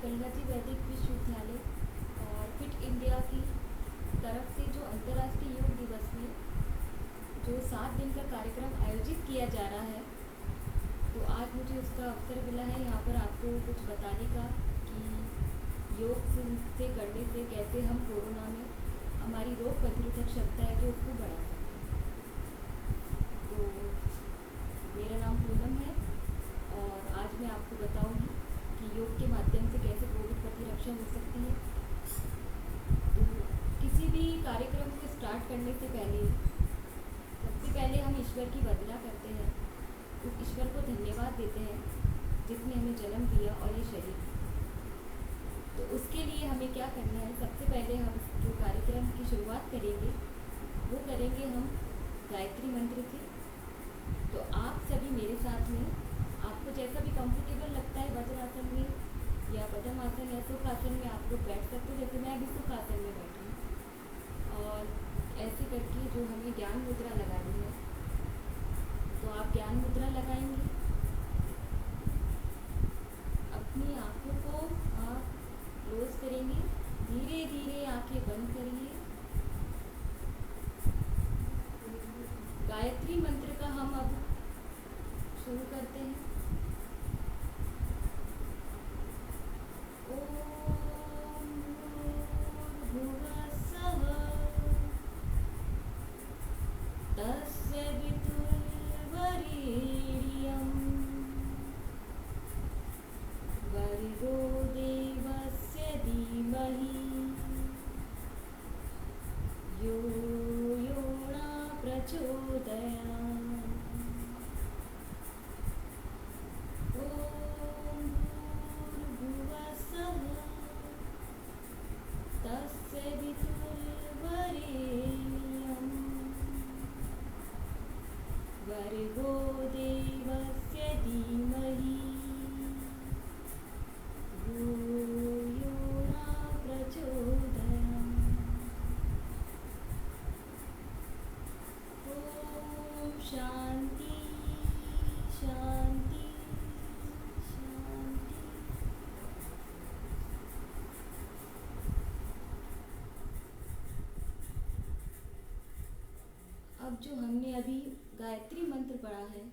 गंगा जी वैदिक विश्वविद्यालय और फिट इंडिया की तरफ से जो अंतर्राष्ट्रीय योग दिवस में जो 7 दिन का कार्यक्रम आयोजित किया जा रहा है, तो आज मुझे उसका अवसर मिला है यहाँ पर आपको कुछ बताने का कि योग से करने से कैसे हम कोरोना में हमारी रोग प्रतिरोधक क्षमता है जो उसको बढ़ा सकते। तो मेरा नाम पूनम है और आज मैं आपको बताऊंगी कि योग के माध्यम से कैसे कोविड प्रतिरक्षा हो सकती है। तो किसी भी कार्यक्रम को स्टार्ट करने से पहले सबसे पहले हम ईश्वर की वंदना करते हैं, उस ईश्वर को धन्यवाद देते हैं जिसने हमें जन्म दिया और ये शरीर। तो उसके लिए हमें क्या करना है, सबसे पहले हम जो कार्यक्रम की शुरुआत करेंगे वो करेंगे हम गायत्री मंत्र से। तो आप सभी मेरे साथ में, आपको जैसा भी कंफर्टेबल लगता है वज्रासन में या पद्मासन या सुखासन में आप लोग बैठ सकते हो। जैसे मैं अभी सुखासन में बैठी हूँ और ऐसे करके जो हमें ज्ञान मुद्रा लगानी है, तो आप ज्ञान मुद्रा लगाएंगे। अपनी आँखों को आप क्लोज करेंगे, धीरे धीरे आंखें बंद करिए। गायत्री मंत्र का हम अब शुरू करते हैं। ओम भूर्भुवस्सुः तस्य वितुर्वरेण्यं भर्गो देवस्य धीमहि यो यो न प्रचोदयात्। ओम भूर्भुवस्सुः तस्य वितुर्वरेण्यं भर्गो देवस्य धीमहि यो यो न प्रचोदयात्। ओम शांति शांति शांति। अब जो हमने अभी गायत्री मंत्र पढ़ा है,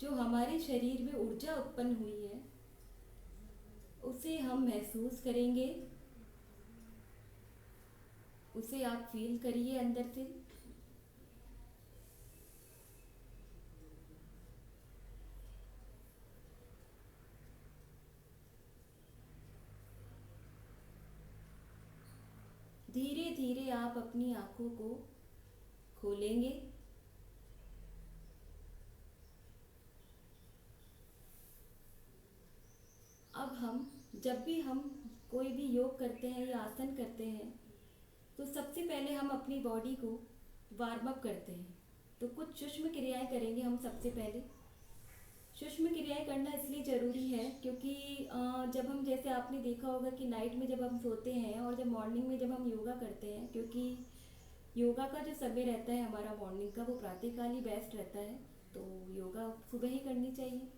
जो हमारे शरीर में ऊर्जा उत्पन्न हुई है उसे हम महसूस करेंगे, उसे आप फील करिए अंदर से। धीरे धीरे आप अपनी आँखों को खोलेंगे। अब हम जब भी हम कोई भी योग करते हैं या आसन करते हैं, तो सबसे पहले हम अपनी बॉडी को वार्म अप करते हैं। तो कुछ सूक्ष्म क्रियाएं करेंगे हम सबसे पहले। सूक्ष्म क्रियाएं करना इसलिए ज़रूरी है क्योंकि जब हम, जैसे आपने देखा होगा कि नाइट में जब हम सोते हैं और जब मॉर्निंग में जब हम योगा करते हैं, क्योंकि योगा का जो समय रहता है हमारा मॉर्निंग का, वो प्रातःकाल ही बेस्ट रहता है, तो योगा सुबह ही करनी चाहिए।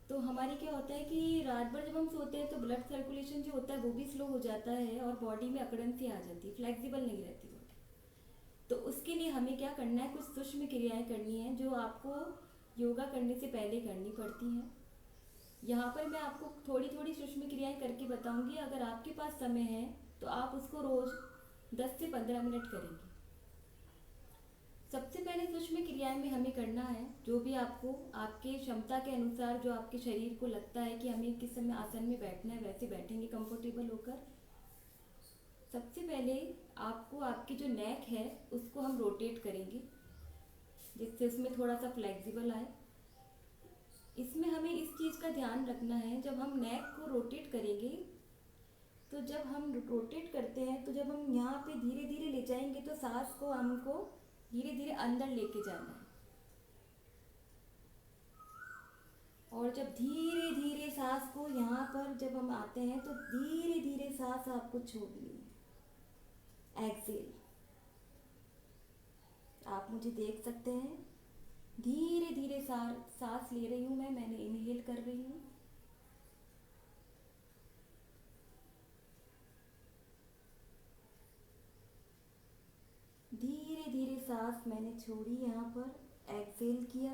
तो हमारे क्या होता है कि रात भर जब हम सोते हैं तो ब्लड सर्कुलेशन जो होता है वो भी स्लो हो जाता है और बॉडी में अकड़न सी आ जाती है, फ्लेक्सिबल नहीं रहती बॉडी। तो उसके लिए हमें क्या करना है, कुछ सूक्ष्म क्रियाएं करनी है जो आपको योगा करने से पहले करनी पड़ती हैं। यहाँ पर मैं आपको थोड़ी थोड़ी सूक्ष्म क्रियाएं करके बताऊंगी। अगर आपके पास समय है तो आप उसको रोज़ 10 से 15 मिनट करेंगे। सबसे पहले सूक्ष्म क्रियाएं में हमें करना है, जो भी आपको आपके क्षमता के अनुसार, जो आपके शरीर को लगता है कि हमें किस समय आसन में बैठना है, वैसे बैठेंगे कंफर्टेबल होकर। सबसे पहले आपको आपकी जो नेक है उसको हम रोटेट करेंगे, जिससे उसमें थोड़ा सा फ्लेक्सिबल आए। इसमें हमें इस चीज़ का ध्यान रखना है, जब हम नेक को रोटेट करेंगे, तो जब हम रोटेट करते हैं तो जब हम यहाँ पे धीरे धीरे ले जाएंगे तो सांस को हमको धीरे धीरे अंदर लेके जाना है। और जब धीरे धीरे सांस को यहाँ पर जब हम आते हैं तो धीरे धीरे सांस आपको छोड़नी है, एक्सेल। आप मुझे देख सकते हैं, धीरे धीरे सांस ले रही हूँ मैंने इनहेल कर रही हूँ सांस मैंने छोड़ी, यहाँ पर एक्सेल किया।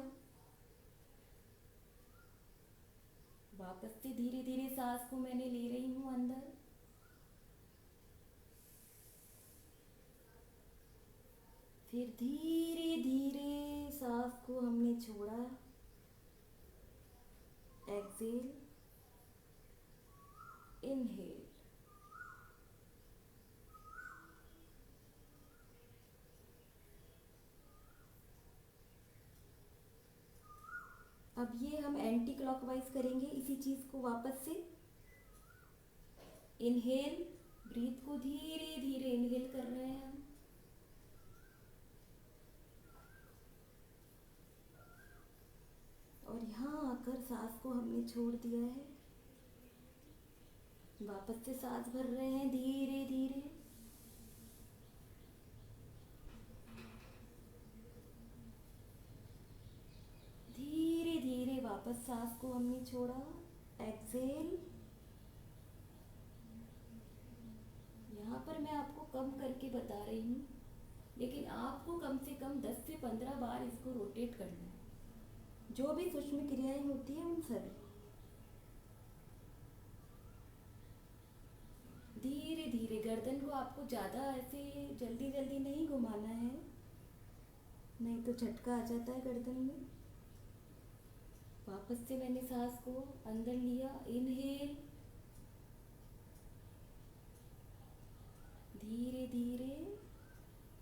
वापस से धीरे धीरे सांस को मैंने ले रही हूँ अंदर। फिर धीरे धीरे सांस को हमने छोड़ा, एक्सेल, इनहेल। अब ये हम एंटी क्लॉकवाइज करेंगे इसी चीज़ को वापस से। इनहेल, ब्रीथ को धीरे धीरे इनहेल कर रहे हैं हम। और यहाँ आकर सांस को हमने छोड़ दिया है। वापस से सांस भर रहे हैं धीरे धीरे। धीरे धीरे वापस सांस को हमने छोड़ा, एक्सेल। यहाँ पर मैं आपको कम करके बता रही हूँ, लेकिन आपको कम से कम 10 से 15 बार इसको रोटेट करना है, जो भी सूक्ष्म क्रियाएं होती हैं उन सभी। धीरे धीरे गर्दन को आपको ज़्यादा ऐसे जल्दी जल्दी नहीं घुमाना है, नहीं तो झटका आ जाता है गर्दन में। वापस से मैंने सांस को अंदर लिया, इनहेल, धीरे धीरे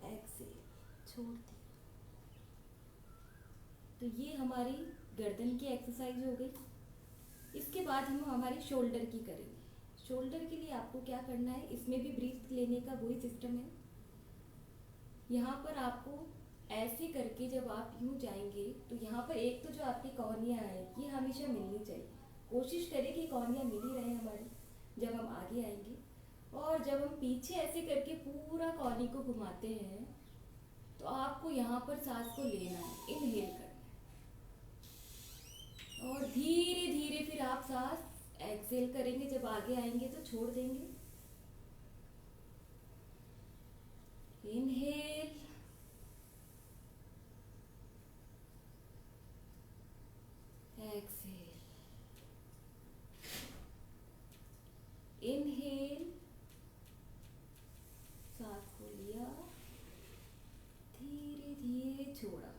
एक्सेल, छोड़ दी। तो ये हमारी गर्दन की एक्सरसाइज हो गई। इसके बाद हम हमारे शोल्डर की करेंगे। शोल्डर के लिए आपको क्या करना है, इसमें भी ब्रीथ लेने का वही सिस्टम है। यहाँ पर आपको ऐसे करके जब आप यूँ जाएंगे तो यहाँ पर एक तो जो आपकी कॉर्निया है ये हमेशा मिलनी चाहिए। कोशिश करें कि कॉर्निया मिली रहे हमारी जब हम आगे आएंगे। और जब हम पीछे ऐसे करके पूरा कॉर्नी को घुमाते हैं तो आपको यहाँ पर सांस को लेना है, इनहेल करना है। और धीरे धीरे फिर आप सांस एक्सेल करेंगे, जब आगे आएंगे तो छोड़ देंगे। इनहेल, एक्सेल, इनहेल, सांस को लिया, धीरे धीरे छोड़ा।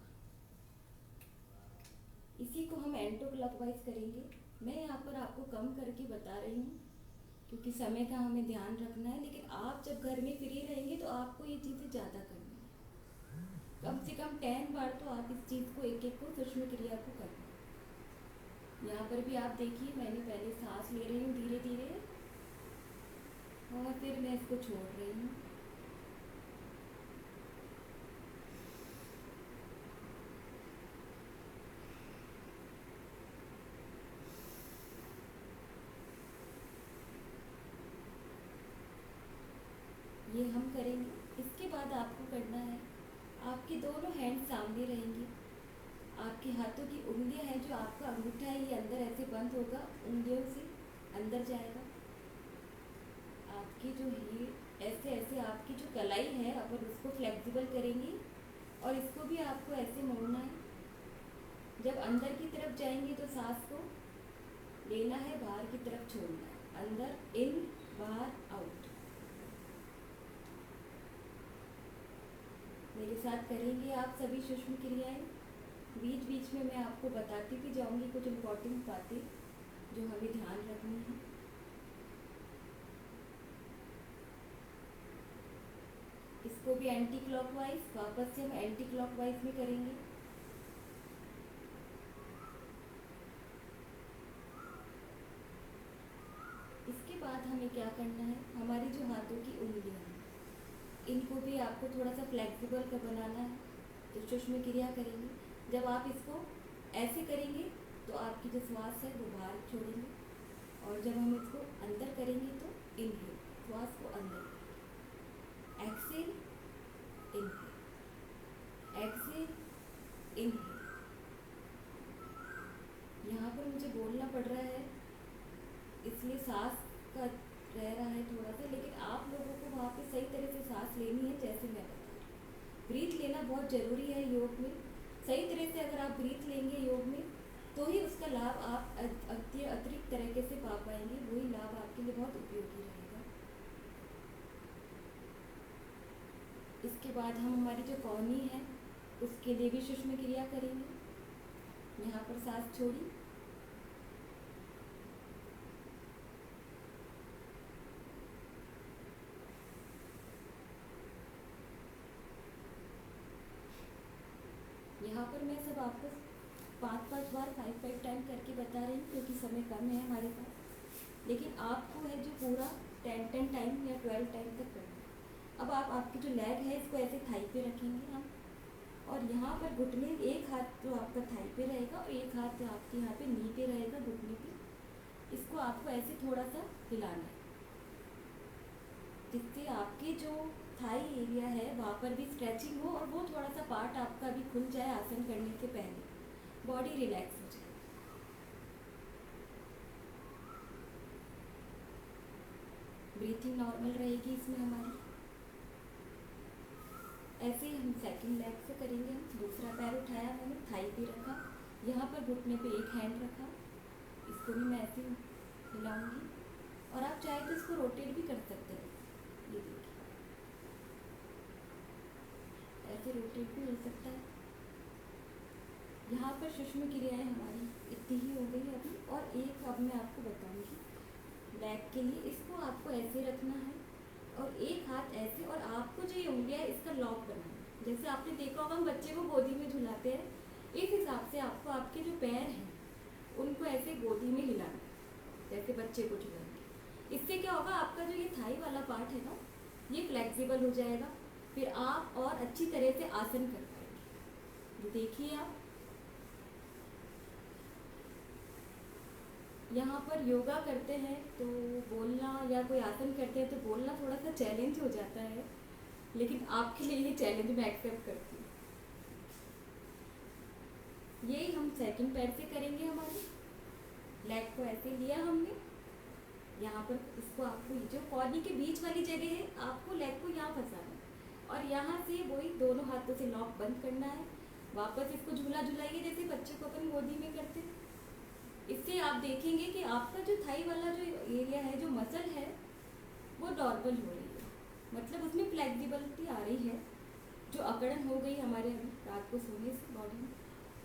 इसी को हम एंटी क्लॉकवाइज करेंगे। मैं यहाँ पर आपको कम करके बता रही हूँ क्योंकि समय का हमें ध्यान रखना है, लेकिन आप जब घर में फ्री रहेंगे तो आपको ये चीज़ें ज़्यादा करनी है। कम से कम 10 बार तो आप इस चीज़ को एक एक को सूक्ष्म क्रिया को करना है। यहाँ पर भी आप देखिए, मैंने पहले सांस ले रही हूँ धीरे धीरे और फिर मैं इसको छोड़ रही हूँ। ये हम करेंगे। इसके बाद आपको करना है, आपके दोनों हैंड सामने रहेंगे। आपके हाथों की उंगलियां हैं, जो आपका अंगूठा है ये अंदर ऐसे बंद होगा, उंगलियों से अंदर जाएगा। आपकी जो है ऐसे ऐसे आपकी जो कलाई है अपन उसको फ्लेक्सिबल करेंगे और इसको भी आपको ऐसे मोड़ना है। जब अंदर की तरफ जाएंगे तो सांस को लेना है, बाहर की तरफ छोड़ना है। अंदर इन, बाहर आउट। मेरे साथ करेंगे आप सभी सूक्ष्म क्रियाएं। बीच बीच में मैं आपको बताती भी जाऊंगी कुछ इम्पोर्टेंट बातें जो हमें ध्यान रखनी है। इसको भी एंटी क्लॉकवाइज, वापस से हम एंटी क्लॉकवाइज में करेंगे। इसके बाद हमें क्या करना है, हमारी जो हाथों की उंगलियां हैं इनको भी आपको थोड़ा सा फ्लेक्सिबल का बनाना है। तो सूक्ष्म क्रिया करेंगे। जब आप इसको ऐसे करेंगे तो आपकी जो श्वास है वो बाहर छोड़ेंगे, और जब हम इसको अंदर करेंगे तो इनहेल, श्वास को अंदर, एक्सेल, इनहेल, एक्सेल, इनहेल। यहाँ पर मुझे बोलना पड़ रहा है इसलिए सांस का रह रहा है थोड़ा सा, लेकिन आप लोगों को वहाँ पे सही तरह से सांस लेनी है जैसे मैं बता रही हूँ। ब्रीथ लेना बहुत ज़रूरी है योग में। सही तरह से अगर आप ब्रीथ लेंगे योग में तो ही उसका लाभ आप अतिरिक्त तरीके से पा पाएंगे, वही लाभ आपके लिए बहुत उपयोगी रहेगा। इसके बाद हम हमारी जो कोहनी है उसके लिए भी सूक्ष्म क्रिया करेंगे। यहाँ पर सांस छोड़ी, यहाँ पर मैं सब आपको 5-5 बार 5-5 टाइम करके बता रही हूँ क्योंकि समय कम है हमारे पास, लेकिन आपको है जो पूरा 10 टाइम या 12 टाइम तक करना है। अब आप आपकी जो लेग है इसको ऐसे थाई पे रखेंगे हम, और यहाँ पर घुटने, एक हाथ जो आपका थाई पे रहेगा और एक हाथ आपके यहाँ पे नी पे रहेगा, घुटने पे। इसको आपको ऐसे थोड़ा सा हिलाना है जिससे आपके जो थाई एरिया है वहाँ पर भी स्ट्रेचिंग हो और वो थोड़ा सा पार्ट आपका भी खुल जाए आसन करने से पहले, बॉडी रिलैक्स हो जाए। ब्रीथिंग नॉर्मल रहेगी इसमें हमारी। ऐसे ही हम सेकंड लेग से करेंगे। हम दूसरा पैर उठाया, मैंने थाई पे रखा, यहाँ पर घुटने पे एक हैंड रखा, इसको भी मैं ऐसे हिलाऊंगी और आप चाहे तो इसको रोटेट भी कर सकते हैं। ये देखिए ऐसे रोटेट भी हो सकता है। यहाँ पर सूक्ष्म क्रियाएं हमारी इतनी ही हो गई अभी, और एक अब मैं आपको बताऊंगी बैक के लिए। इसको आपको ऐसे रखना है और एक हाथ ऐसे, और आपको जो ये उंगलियां है इसका लॉक बनाना है। जैसे आपने देखा होगा हम बच्चे को गोदी में झुलाते हैं, इस हिसाब से आपको आपके जो पैर हैं उनको ऐसे गोदी में हिलाना है जैसे बच्चे को झुलाएंगे। इससे क्या होगा, आपका जो ये थाई वाला पार्ट है ना ये फ्लेक्सिबल हो जाएगा, फिर आप और अच्छी तरह से आसन कर पाएंगे। देखिए आप यहाँ पर योगा करते हैं तो बोलना, या कोई आसन करते हैं तो बोलना थोड़ा सा चैलेंज हो जाता है, लेकिन आपके लिए ये चैलेंज मैं एक्सेप्ट करती हूँ। यही हम सेकंड पैर से करेंगे। हमारे लेग को ऐसे लिया हमने, यहाँ पर इसको आपको जो कॉर्नी के बीच वाली जगह है आपको लेग को यहाँ फंसाना है और यहाँ से वही दोनों हाथों से लॉक बंद करना है। वापस इसको झूला झुलाइए जैसे बच्चे को अपन गोदी में करते हैं। इससे आप देखेंगे कि आपका जो थाई वाला जो एरिया है, जो मसल है, वो नॉर्मल हो रही है, मतलब उसमें फ्लेक्सिबिलिटी आ रही है। जो अकड़न हो गई हमारे रात को सोने से बॉडी में,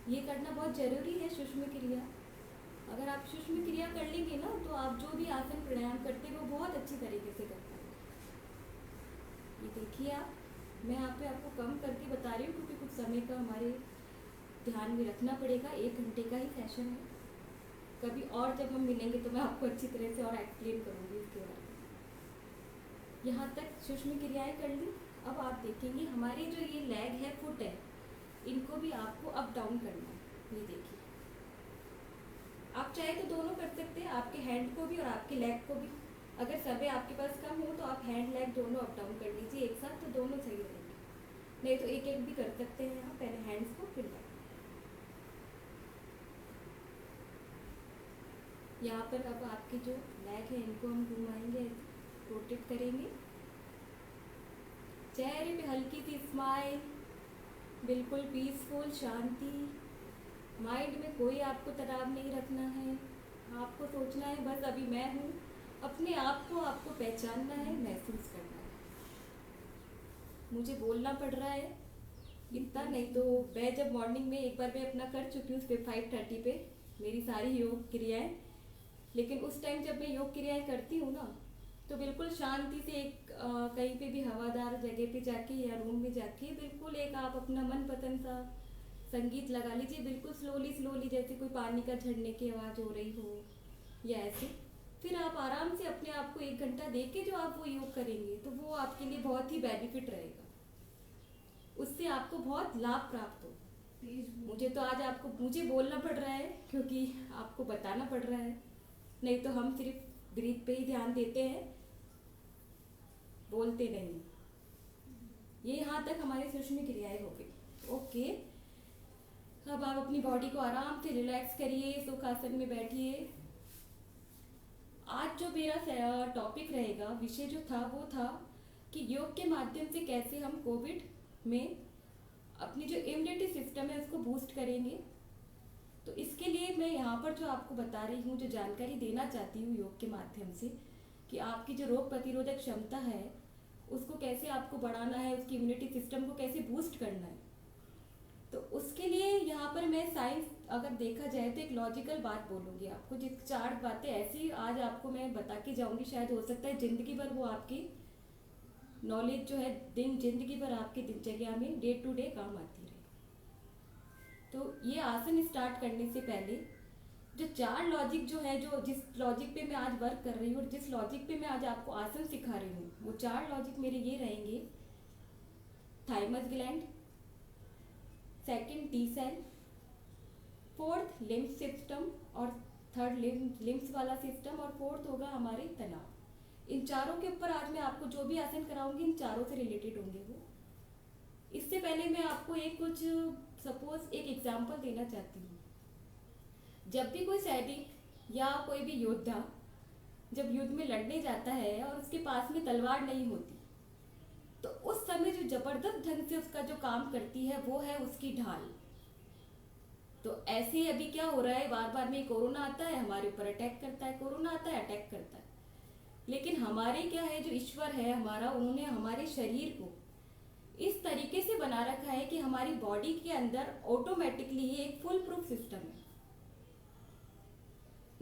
ये करना बहुत ज़रूरी है सूक्ष्म क्रिया। अगर आप सूक्ष्म क्रिया कर लेंगे ना तो आप जो भी आसन प्राणायाम करते हैं वो बहुत अच्छी तरीके से कर पाएंगे। ये देखिए आप, मैं यहाँ पे आपको कम करके बता रही हूँ क्योंकि कुछ समय का हमारे ध्यान में रखना पड़ेगा। 1 घंटे का ही सेशन है। कभी और जब हम मिलेंगे तो मैं आपको अच्छी तरह से और एक्सप्लेन करूँगी इसके बारे में। यहाँ तक सूक्ष्म क्रियाएँ कर ली। अब आप देखेंगे हमारी जो ये लेग है, फुट है, इनको भी आपको अप डाउन करना है। ये देखिए आप चाहे तो दोनों कर सकते हैं, आपके हैंड को भी और आपके लेग को भी। अगर समय आपके पास कम हो तो आप हैंड लेग दोनों अप डाउन कर लीजिए एक साथ, तो दोनों सही रहेंगे। नहीं तो एक एक भी कर सकते हैं आप, पहले हैंड्स को फिर लेग। यहाँ पर अब आपकी जो लेग है इनको हम घुमाएंगे, रोटेट करेंगे। चेहरे पे हल्की सी स्माइल, बिल्कुल पीसफुल, शांति। माइंड में कोई आपको तनाव नहीं रखना है। आपको सोचना है बस अभी मैं हूँ, अपने आप को आपको पहचानना है, महसूस करना है। मुझे बोलना पड़ रहा है इतना, नहीं तो मैं जब मॉर्निंग में एक बार मैं अपना कर चुकी हूँ 5:30 पे मेरी सारी योग क्रियाएं, लेकिन उस टाइम जब मैं योग क्रियाएं करती हूँ ना तो बिल्कुल शांति से एक कहीं पे भी हवादार जगह पे जाके या रूम में जाके बिल्कुल एक आप अपना मनपसंद सा संगीत लगा लीजिए, बिल्कुल स्लोली स्लोली, जैसे कोई पानी का झड़ने की आवाज़ हो रही हो या ऐसे। फिर आप आराम से अपने आप को 1 घंटा दे के जो आप वो योग करेंगे तो वो आपके लिए बहुत ही बेनिफिट रहेगा, उससे आपको बहुत लाभ प्राप्त हो। मुझे तो आज मुझे बोलना पड़ रहा है क्योंकि आपको बताना पड़ रहा है, नहीं तो हम सिर्फ ब्रीथ पे ही ध्यान देते हैं, बोलते नहीं। ये यहाँ तक हमारी सूक्ष्म क्रियाएं हो गई। ओके, अब आप अपनी बॉडी को आराम से रिलैक्स करिए, सुखासन में बैठिए। आज जो मेरा टॉपिक रहेगा, विषय जो था वो था कि योग के माध्यम से कैसे हम कोविड में अपनी जो इम्यूनिटी सिस्टम है उसको बूस्ट करेंगे। तो इसके लिए मैं यहाँ पर जो आपको बता रही हूँ, जो जानकारी देना चाहती हूँ योग के माध्यम से, कि आपकी जो रोग प्रतिरोधक क्षमता है उसको कैसे आपको बढ़ाना है, उसकी इम्यूनिटी सिस्टम को कैसे बूस्ट करना है। तो उसके लिए यहाँ पर मैं साइंस अगर देखा जाए तो एक लॉजिकल बात बोलूँगी आपको, जिस 4 बातें ऐसी आज आपको मैं बता के जाऊँगी, शायद हो सकता है ज़िंदगी भर वो आपकी नॉलेज जो है ज़िंदगी भर आपकी दिनचर्या में डे टू डे काम आती रहे। तो ये आसन स्टार्ट करने से पहले जो 4 लॉजिक जो है, जो जिस लॉजिक पे मैं आज वर्क कर रही हूँ और जिस लॉजिक पे मैं आज आपको आसन सिखा रही हूँ, वो 4 लॉजिक मेरे ये रहेंगे: thymus gland, second T cell, fourth lymph system और थर्ड लिम्फ्स वाला सिस्टम, और फोर्थ होगा हमारे तनाव। इन चारों के ऊपर आज मैं आपको जो भी आसन कराऊंगी इन चारों से रिलेटेड होंगे वो। इससे पहले मैं आपको सपोज एक एग्जांपल देना चाहती हूँ। जब भी कोई सैनिक या कोई भी योद्धा जब युद्ध में लड़ने जाता है और उसके पास में तलवार नहीं होती, तो उस समय जो जबरदस्त ढंग से उसका जो काम करती है वो है उसकी ढाल। तो ऐसे ही अभी क्या हो रहा है, बार बार में कोरोना आता है हमारे ऊपर अटैक करता है, कोरोना आता है अटैक करता है, लेकिन हमारे क्या है, जो ईश्वर है हमारा, उन्होंने हमारे शरीर को इस तरीके से बना रखा है कि हमारी बॉडी के अंदर ऑटोमेटिकली ही एक फुल प्रूफ सिस्टम है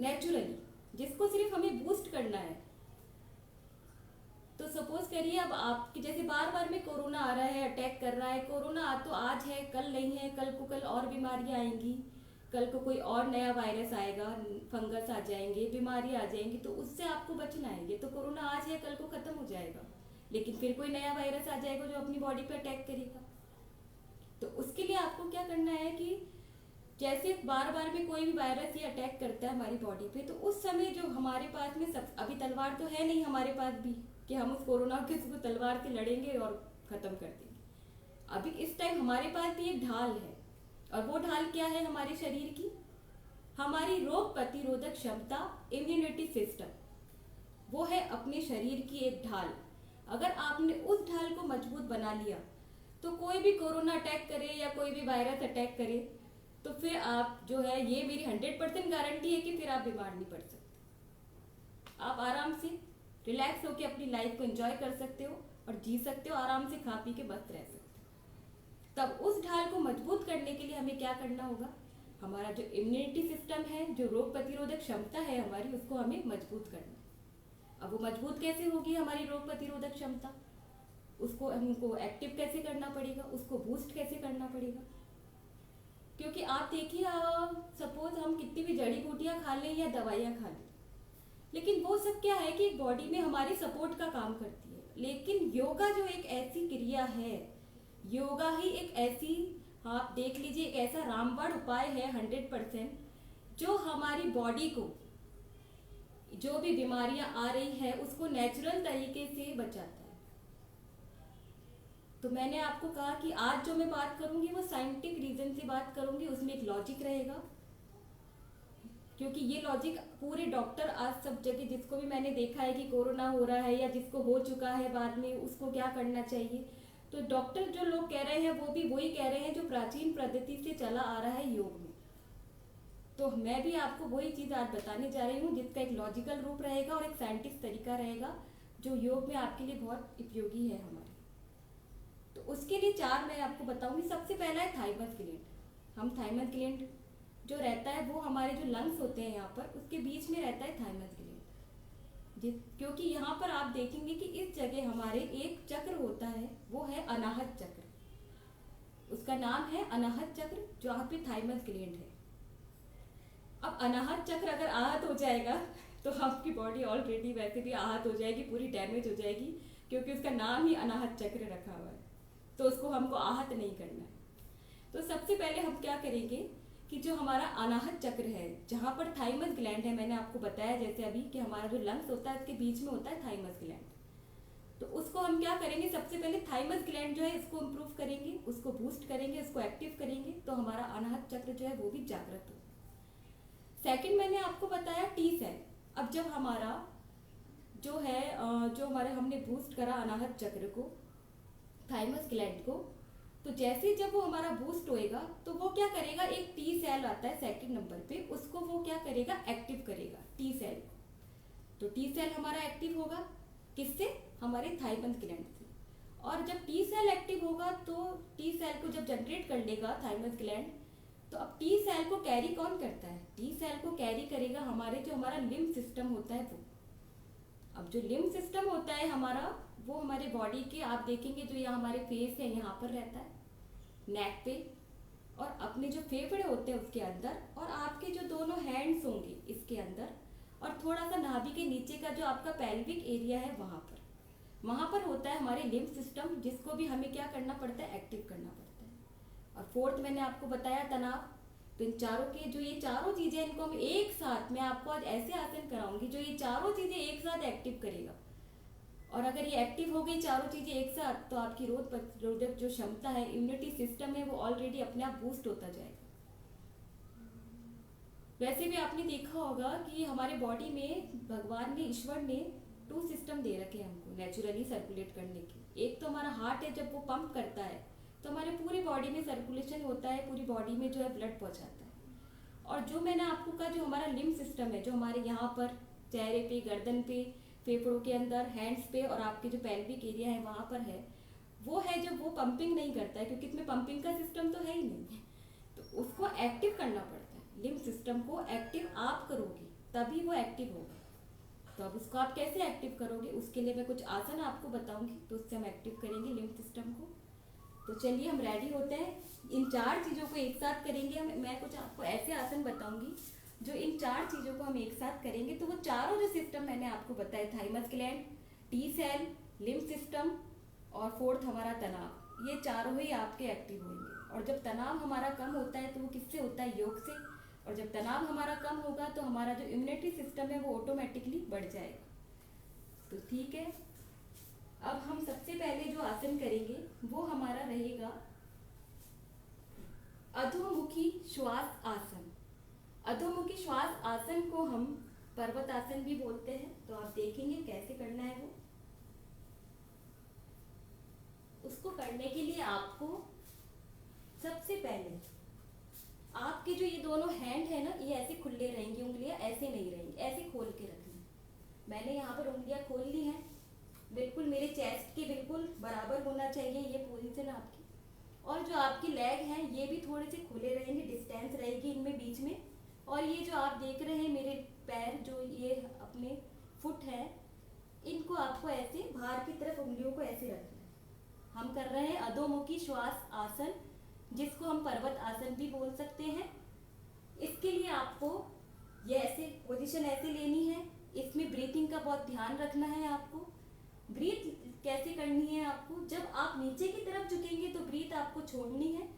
नेचुरली, जिसको सिर्फ हमें बूस्ट करना है। तो सपोज करिए अब आपकी जैसे बार बार में कोरोना आ रहा है, अटैक कर रहा है, कोरोना तो आज है कल नहीं है, कल को कल और बीमारियां आएंगी, कल को कोई और नया वायरस आएगा, फंगस आ जाएंगे, बीमारी आ जाएंगी, तो उससे आपको बचना है। ये तो कोरोना आज है कल को खत्म हो जाएगा, लेकिन फिर कोई नया वायरस आ जाएगा जो अपनी बॉडी पे अटैक करेगा। तो उसके लिए आपको क्या करना है कि जैसे बार बार में कोई भी वायरस ये अटैक करता है हमारी बॉडी पे, तो उस समय जो हमारे पास में सब, अभी तलवार तो है नहीं हमारे पास भी कि हम उस कोरोना के तलवार से लड़ेंगे और खत्म कर देंगे। अभी इस टाइम हमारे पास भी एक ढाल है, और वो ढाल क्या है हमारे शरीर की, हमारी रोग प्रतिरोधक क्षमता, इम्यूनिटी सिस्टम, वो है अपने शरीर की एक ढाल। अगर आपने उस ढाल को मजबूत बना लिया तो कोई भी कोरोना अटैक करे या कोई भी वायरस अटैक करे तो फिर आप जो है, ये मेरी 100% गारंटी है कि फिर आप बीमार नहीं पड़ सकते। आप आराम से रिलैक्स होकर अपनी लाइफ को एंजॉय कर सकते हो और जी सकते हो, आराम से खा पी के मस्त रह सकते हो। तब उस ढाल को मजबूत करने के लिए हमें क्या करना होगा, हमारा जो इम्यूनिटी सिस्टम है, जो रोग प्रतिरोधक क्षमता है हमारी, उसको हमें मजबूत करना है। अब वो मजबूत कैसे होगी हमारी रोग प्रतिरोधक क्षमता, उसको हमको एक्टिव कैसे करना पड़ेगा, उसको बूस्ट कैसे करना पड़ेगा। क्योंकि आप देखिए, सपोज हम कितनी भी जड़ी बूटियां खा लें या दवाइयां खा लें, लेकिन वो सब क्या है कि बॉडी में हमारी सपोर्ट का काम करती है। लेकिन योगा जो एक ऐसी क्रिया है, योगा ही एक ऐसी, आप देख लीजिए, एक ऐसा रामबाण उपाय है 100% जो हमारी बॉडी को जो भी बीमारियां आ रही है उसको नेचुरल तरीके से बचाता है। तो मैंने आपको कहा कि आज जो मैं बात करूंगी वो साइंटिफिक रीजन से बात करूंगी, उसमें एक लॉजिक रहेगा, क्योंकि ये लॉजिक पूरे डॉक्टर आज सब जगह, जिसको भी मैंने देखा है कि कोरोना हो रहा है या जिसको हो चुका है बाद में, उसको क्या करना चाहिए, तो डॉक्टर जो लोग कह रहे हैं वो भी वही कह रहे हैं जो प्राचीन पद्धति से चला आ रहा है योग में। तो मैं भी आपको वही चीज़ आज बताने जा रही हूँ, जिसका एक लॉजिकल रूप रहेगा और एक साइंटिफिक तरीका रहेगा जो योग में आपके लिए बहुत उपयोगी है हमारे। तो उसके लिए 4 मैं आपको बताऊंगी। सबसे पहला है थाइमस ग्लैंड। हम थाइमस ग्लैंड जो रहता है वो हमारे जो लंग्स होते हैं यहाँ पर, उसके बीच में रहता है थाइमस ग्लैंड। क्योंकि यहाँ पर आप देखेंगे कि इस जगह हमारे एक चक्र होता है, वो है अनाहत चक्र, उसका नाम है अनाहत चक्र, जहाँ पे थाइमस ग्लैंड है। अब अनाहत चक्र अगर आहत हो जाएगा तो आपकी बॉडी ऑलरेडी वैसे भी आहत हो जाएगी, पूरी डैमेज हो जाएगी, क्योंकि उसका नाम ही अनाहत चक्र रखा हुआ है, तो उसको हमको आहत नहीं करना है। तो सबसे पहले हम क्या करेंगे कि जो हमारा अनाहत चक्र है, जहाँ पर थाइमस ग्लैंड है, मैंने आपको बताया जैसे अभी कि हमारा जो लंग्स होता है उसके बीच में होता है थाइमस ग्लैंड, तो उसको हम क्या करेंगे, सबसे पहले थाइमस ग्लैंड जो है इसको इम्प्रूव करेंगे, उसको बूस्ट करेंगे, उसको एक्टिव करेंगे, तो हमारा अनाहत चक्र जो है वो भी जागृत होगा। सेकंड मैंने आपको बताया टी सेल। अब जब हमारा जो है, जो हमारे हमने बूस्ट करा अनाहत चक्र को, थाइमस ग्लैंड को, तो जैसे जब वो हमारा बूस्ट होएगा तो वो क्या करेगा, एक टी सेल आता है सेकंड नंबर पे, उसको वो क्या करेगा, एक्टिव करेगा टी सेल को। तो टी सेल हमारा एक्टिव होगा किससे, हमारे थाइमस ग्लैंड से। और जब टी सेल एक्टिव होगा तो टी सेल को जब जनरेट कर लेगा थाइमस ग्लैंड, तो अब टी सेल को कैरी कौन करता है, टी सेल को कैरी करेगा हमारे जो हमारा लिम्फ सिस्टम होता है वो। अब जो लिम्फ सिस्टम होता है हमारा, वो हमारे बॉडी के, आप देखेंगे जो यहाँ हमारे फेस है यहाँ पर रहता है, नेक पे, और अपने जो फेफड़े होते हैं उसके अंदर, और आपके जो दोनों हैंड्स होंगे इसके अंदर, और थोड़ा सा नाभि के नीचे का जो आपका पेल्विक एरिया है वहाँ पर होता है हमारे लिम्फ सिस्टम, जिसको भी हमें क्या करना पड़ता है, एक्टिव करना पड़ता है। और फोर्थ मैंने आपको बताया तनाव। तो इन चारों के जो ये चारों चीजें, इनको हम एक साथ, मैं आपको आज ऐसे आसन कराऊंगी जो ये चारों चीजें एक साथ एक्टिव करेगा। और अगर ये एक्टिव हो गई चारों चीजें एक साथ, तो आपकी रोग प्रतिरोधक जो क्षमता है, इम्यूनिटी सिस्टम है, वो ऑलरेडी अपने आप बूस्ट होता जाएगा। वैसे भी आपने देखा होगा कि हमारे बॉडी में भगवान ने, ईश्वर ने 2 सिस्टम दे रखे हैं हमको नेचुरली सर्कुलेट करने के। एक तो हमारा हार्ट है, जब वो पंप करता है तो हमारे पूरी बॉडी में सर्कुलेशन होता है, पूरी बॉडी में जो है ब्लड पहुंचाता है। और जो मैंने आपको कहा, जो हमारा लिम्फ सिस्टम है, जो हमारे यहाँ पर चेहरे पे, गर्दन पे, फेफड़ों के अंदर, हैंड्स पे, और आपके जो पेल्विक एरिया है वहाँ पर है, वो है जब वो पंपिंग नहीं करता है, क्योंकि इसमें पंपिंग का सिस्टम तो है ही नहीं, तो उसको एक्टिव करना पड़ता है। लिम्फ सिस्टम को एक्टिव आप करोगे तभी वो एक्टिव होगा। तो अब उसको आप कैसे एक्टिव करोगे, उसके लिए मैं कुछ आसन आपको बताऊंगी, तो उससे हम एक्टिव करेंगे लिम्फ सिस्टम को। तो चलिए हम रेडी होते हैं। इन 4 चीज़ों को एक साथ करेंगे हम। मैं कुछ आपको ऐसे आसन बताऊंगी जो इन 4 चीज़ों को हम एक साथ करेंगे, तो वो चारों जो सिस्टम मैंने आपको बताए, thymus gland, T cell, lymph system, और फोर्थ हमारा तनाव, ये चारों ही आपके एक्टिव होंगे। और जब तनाव हमारा कम होता है तो वो किससे होता है, योग से। और जब तनाव हमारा कम होगा तो हमारा जो इम्यूनिटी सिस्टम है वो ऑटोमेटिकली बढ़ जाएगा। तो ठीक है, अब हम सबसे पहले जो आसन करेंगे वो हमारा रहेगा अधोमुखी श्वास आसन। अधोमुखी श्वास आसन को हम पर्वत आसन भी बोलते हैं। तो आप देखेंगे कैसे करना है वो। उसको करने के लिए आपको सबसे पहले आपके जो ये दोनों हैंड है ना, ये ऐसे खुले रहेंगे, उंगलियां ऐसे नहीं रहेंगी, ऐसे खोल के रखनी। मैंने यहाँ पर उंगलियां खोल ली हैं, बिल्कुल मेरे चेस्ट के बिल्कुल बराबर होना चाहिए ये पोजीशन आपकी। और जो आपकी लेग हैं ये भी थोड़े से खुले रहेंगे, डिस्टेंस रहेगी इनमें बीच में। और ये जो आप देख रहे हैं मेरे पैर, जो ये अपने फुट है, इनको आपको ऐसे बाहर की तरफ उंगलियों को ऐसे रखना है। हम कर रहे हैं अधोमुखी श्वास आसन, जिसको हम पर्वत आसन भी बोल सकते हैं। इसके लिए आपको ये ऐसे पोजीशन ऐसे लेनी है। इसमें ब्रीथिंग का बहुत ध्यान रखना है आपको। ब्रीथ कैसे करनी है आपको, जब आप नीचे की तरफ झुकेंगे तो ब्रीथ आपको छोड़नी है,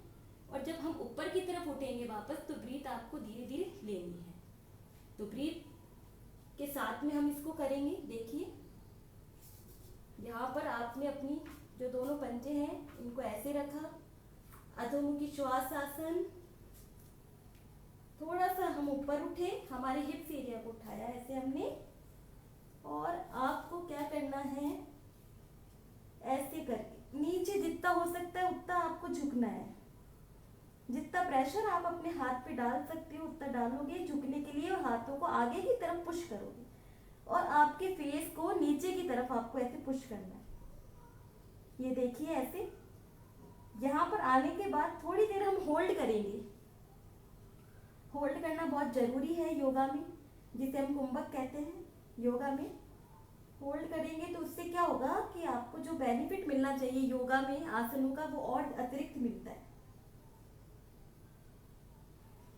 और जब हम ऊपर की तरफ उठेंगे वापस तो ब्रीथ आपको धीरे धीरे लेनी है। तो ब्रीथ के साथ में हम इसको करेंगे। देखिए यहाँ पर आपने अपनी जो दोनों पंजे हैं इनको ऐसे रखा, अधोमुखी श्वास आसन। थोड़ा सा हम ऊपर उठे, हमारे हिप्स एरिया को उठाया ऐसे हमने, और आपको क्या करना है, ऐसे करके नीचे जितना हो सकता है उतना आपको झुकना है। जितना प्रेशर आप अपने हाथ पे डाल सकते हो उतना डालोगे झुकने के लिए, और हाथों को आगे की तरफ पुश करोगे, और आपके फेस को नीचे की तरफ आपको ऐसे पुश करना है। ये देखिए ऐसे। यहाँ पर आने के बाद थोड़ी देर हम होल्ड करेंगे। होल्ड करना बहुत जरूरी है योगा में, जिसे हम कुंभक कहते हैं। योगा में होल्ड करेंगे तो उससे क्या होगा कि आपको जो बेनिफिट मिलना चाहिए योगा में आसनों का, वो और अतिरिक्त मिलता है।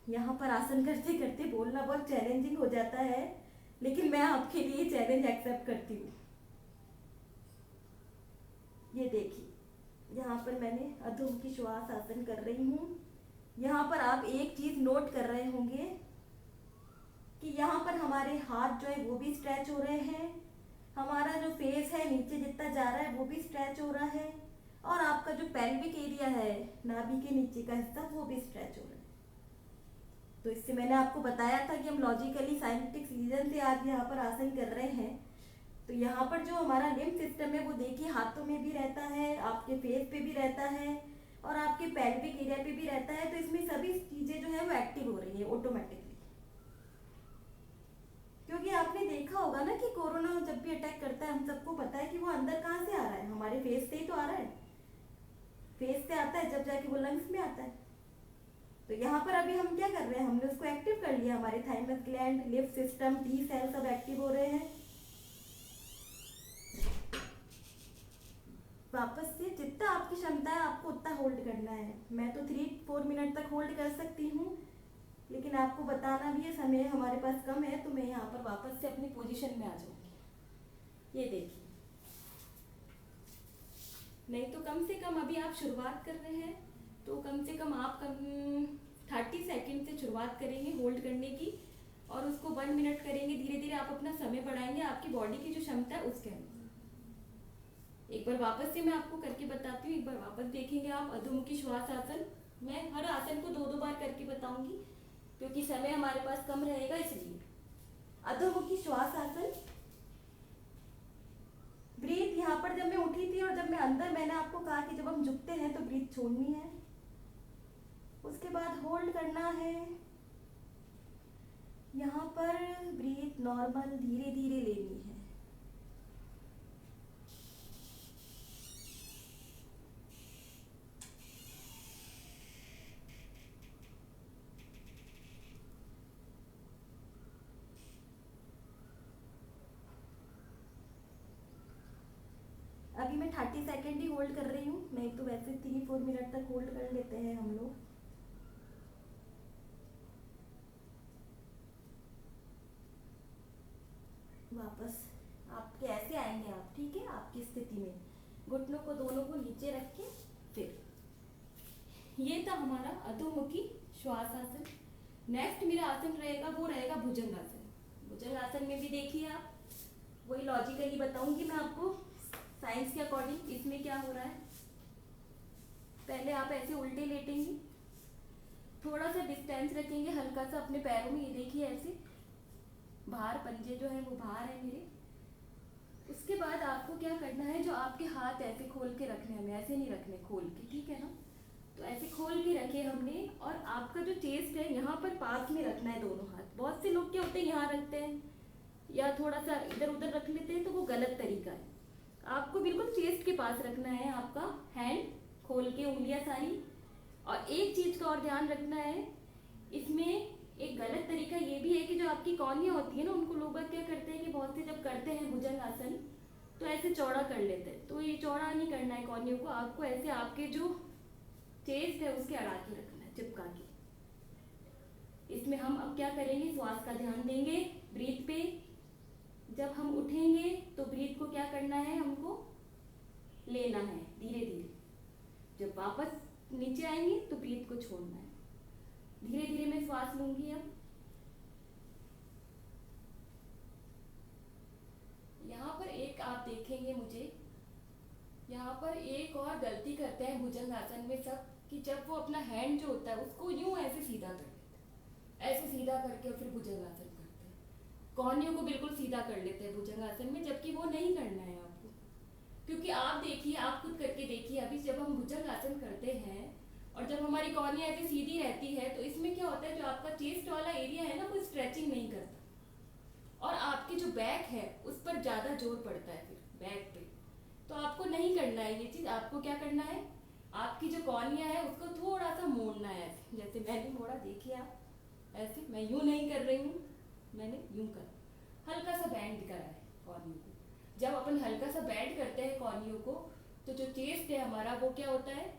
यहाँ पर आसन करते करते बोलना बहुत चैलेंजिंग हो जाता है, लेकिन मैं आपके लिए चैलेंज एक्सेप्ट करती हूँ। ये देखिए यहाँ पर मैंने अधोमुखी श्वास आसन कर रही हूँ। यहाँ पर आप एक चीज नोट कर रहे होंगे कि यहाँ पर हमारे हाथ जो है वो भी स्ट्रेच हो रहे हैं, हमारा जो फेस है नीचे जितना जा रहा है वो भी स्ट्रेच हो रहा है, और आपका जो पेल्विक एरिया है, नाभि के नीचे का हिस्सा, वो भी स्ट्रेच हो रहा है। तो इससे मैंने आपको बताया था कि हम लॉजिकली साइंटिफिक रीजन से आज यहाँ पर आसन कर रहे हैं। तो यहाँ पर जो हमारा लिम्फ सिस्टम है वो देखिए हाथों में भी रहता है, आपके फेस पे भी रहता है, और आपके पेल्विक एरिया पे भी रहता है। तो इसमें सभी चीजें जो है वो एक्टिव हो रही है ऑटोमेटिकली। क्योंकि आपने देखा होगा ना कि कोरोना जब भी अटैक करता है, हम सबको पता है कि वो अंदर कहाँ से आ रहा है, हमारे फेस से ही तो आ रहा है। फेस से आता है, जब जाके वो लंग्स में आता है। तो यहाँ पर अभी हम क्या कर रहे हैं, हमने उसको एक्टिव कर लिया। हमारे thymus gland, lymph system, T cell सब एक्टिव हो रहे हैं। वापस से जितना आपकी क्षमता है आपको उतना होल्ड करना है। मैं तो 3-4 मिनट तक होल्ड कर सकती हूँ, लेकिन आपको बताना भी है, समय हमारे पास कम है। तो मैं यहाँ पर वापस से अपनी पोजीशन में आ जाऊँगी। ये देखिए, नहीं तो कम से कम अभी आप शुरुआत कर रहे हैं तो कम से कम आप 30 सेकेंड से शुरुआत करेंगे होल्ड करने की, और उसको 1 मिनट करेंगे। धीरे धीरे आप अपना समय बढ़ाएंगे आपकी बॉडी की जो क्षमता है उसके अनुसार। एक बार वापस से मैं आपको करके बताती हूँ, एक बार वापस देखेंगे आप अधोमुखी श्वास आसन। मैं हर आसन को 2-2 बार करके बताऊंगी क्योंकि समय हमारे पास कम रहेगा, इसलिए। अधोमुखी श्वास आसन। ब्रीथ यहाँ पर जब मैं उठी थी और जब मैं अंदर, मैंने आपको कहा कि जब हम झुकते हैं तो ब्रीथ छोड़नी है, उसके बाद होल्ड करना है। यहाँ पर ब्रीथ नॉर्मल धीरे धीरे लेनी है। अभी मैं 30 सेकेंड ही होल्ड कर रही हूँ, नहीं तो वैसे 3-4 मिनट तक होल्ड कर लेते हैं हम लोग। वापस आप कैसे आएंगे आप, ठीक है, आपकी स्थिति में घुटनों को दोनों को नीचे रख के। फिर ये था हमारा अधोमुखी श्वास आसन। नेक्स्ट मेरा आसन रहेगा, वो रहेगा भुजंग आसन। भुजंग आसन में भी देखिए आप, वही लॉजिकली बताऊंगी मैं आपको साइंस के अकॉर्डिंग इसमें क्या हो रहा है। पहले आप ऐसे उल्टे लेटेंगे, थोड़ा सा डिस्टेंस रखेंगे हल्का सा अपने पैरों में, ये देखिए ऐसे बाहर, पंजे जो है वो बाहर है मेरे। उसके बाद आपको क्या करना है, जो आपके हाथ ऐसे खोल के रखने हैं, ऐसे नहीं रखने, खोल के, ठीक है ना। तो ऐसे खोल के रखे हमने, और आपका जो चेस्ट है यहाँ पर पास में रखना है दोनों हाथ। बहुत से लोग क्या होते हैं यहाँ रखते हैं या थोड़ा सा इधर उधर रख लेते हैं, तो वो गलत तरीका है। आपको बिल्कुल चेस्ट के पास रखना है आपका हैंड, खोल के उंगलियां सारी। और एक चीज का और ध्यान रखना है इसमें, एक गलत तरीका ये भी है कि जो आपकी कौनियां होती है ना, उनको लोग क्या करते हैं कि बहुत से जब करते हैं भुजंग आसन तो ऐसे चौड़ा कर लेते हैं। तो ये चौड़ा नहीं करना है कौनियों को, आपको ऐसे आपके जो चेस्ट है उसके अड़ा के रखना है, चिपका के। इसमें हम अब क्या करेंगे, श्वास का ध्यान देंगे, ब्रीथ पे। जब हम उठेंगे तो ब्रीथ को क्या करना है, हमको लेना है धीरे धीरे। जब वापस नीचे आएंगे तो ब्रीथ को छोड़ना है। धीरे धीरे मैं श्वास लूंगी। अब यहाँ पर एक आप देखेंगे मुझे, यहाँ पर एक और गलती करते हैं भुजंग आसन में सब, कि जब वो अपना हैंड जो होता है उसको यूं ऐसे सीधा कर लेते हैं, ऐसे सीधा करके और फिर भुजंग आसन करते हैं। कौनियों को बिल्कुल सीधा कर लेते हैं भुजंग आसन में, जबकि वो नहीं करना है आपको। क्योंकि आप देखिए, आप खुद करके देखिए, अभी जब हम भुजंग आसन करते हैं और जब हमारी कौनियां ऐसे सीधी रहती है तो इसमें क्या होता है, जो आपका चेस्ट वाला एरिया है ना वो स्ट्रेचिंग नहीं करता, और आपकी जो बैक है उस पर ज्यादा जोर पड़ता है फिर बैक पे। तो आपको नहीं करना है ये चीज। आपको क्या करना है, आपकी जो कौनिया है उसको थोड़ा सा मोड़ना है, ऐसे जैसे मैंने मोड़ा, देखिए आप ऐसे। मैं यूं नहीं कर रही हूँ, मैंने यूं कर हल्का सा बैंड करा है कौनियों को। जब अपन हल्का सा बैंड करते हैं कौनियों को, तो जो चेस्ट है हमारा वो क्या होता है,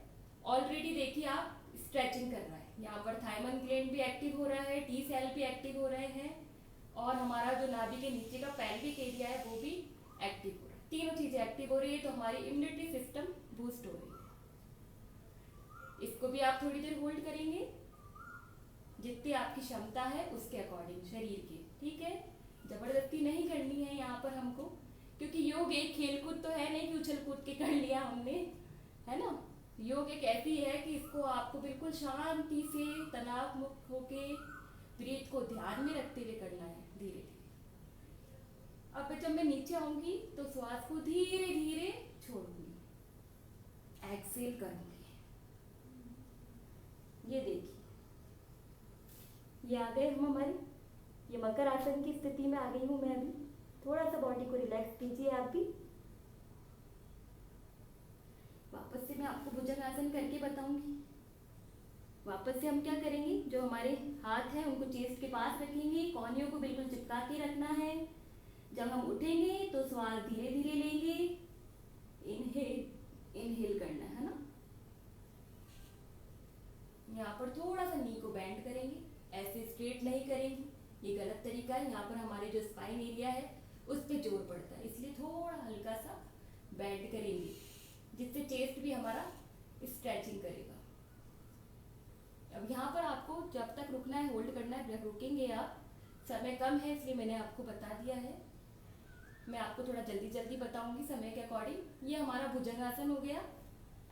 ऑलरेडी देखिए आप स्ट्रेचिंग कर रहा है। यहाँ पर थाइमस ग्लैंड भी एक्टिव हो रहा है, टी सेल भी एक्टिव हो रहे हैं, और हमारा जो नाभि के नीचे का पेल्विक एरिया है वो भी एक्टिव हो रहा है। तीनों चीजें एक्टिव हो रही है, तो हमारी इम्यूनिटी सिस्टम बूस्ट हो रही है। इसको भी आप थोड़ी देर होल्ड करेंगे, जितनी आपकी क्षमता है उसके अकॉर्डिंग शरीर की, ठीक है। जबरदस्ती नहीं करनी है यहाँ पर हमको, क्योंकि योग एक खेलकूद तो है नहीं कि उछल कूद के कर लिया हमने, है ना। योग एक ऐसी है कि इसको आपको बिल्कुल शांति से तनाव मुक्त होके ब्रीथ को ध्यान में रखते हुए करना है, धीरे धीरे। अब जब मैं नीचे आऊंगी तो श्वास को धीरे धीरे छोड़ूंगी, एक्सेल करूंगी। ये आ गए हम हमारे, ये मकर आसन की स्थिति में आ गई हूँ मैं अभी। थोड़ा सा बॉडी को रिलैक्स कीजिए आप भी। वापस से मैं आपको भुजंग आसन करके बताऊंगी। वापस से हम क्या करेंगे, जो हमारे हाथ हैं उनको चेस्ट के पास रखेंगे, कोहनियों को बिल्कुल चिपका के रखना है। जब हम उठेंगे तो श्वास धीरे धीरे लेंगे, इनहेल करना है ना। यहाँ पर थोड़ा सा नी को बेंड करेंगे, ऐसे स्ट्रेट नहीं करेंगे, ये गलत तरीका है। यहाँ पर हमारे जो स्पाइन एरिया है उस पर जोर पड़ता है, इसलिए थोड़ा हल्का सा बेंड करेंगे, जिससे चेस्ट भी हमारा स्ट्रेचिंग करेगा। अब यहाँ पर आपको जब तक रुकना है होल्ड करना है, जब रुकेंगे आप, समय कम है इसलिए मैंने आपको बता दिया है। मैं आपको थोड़ा जल्दी जल्दी बताऊंगी समय के अकॉर्डिंग। ये हमारा भुजंगासन हो गया।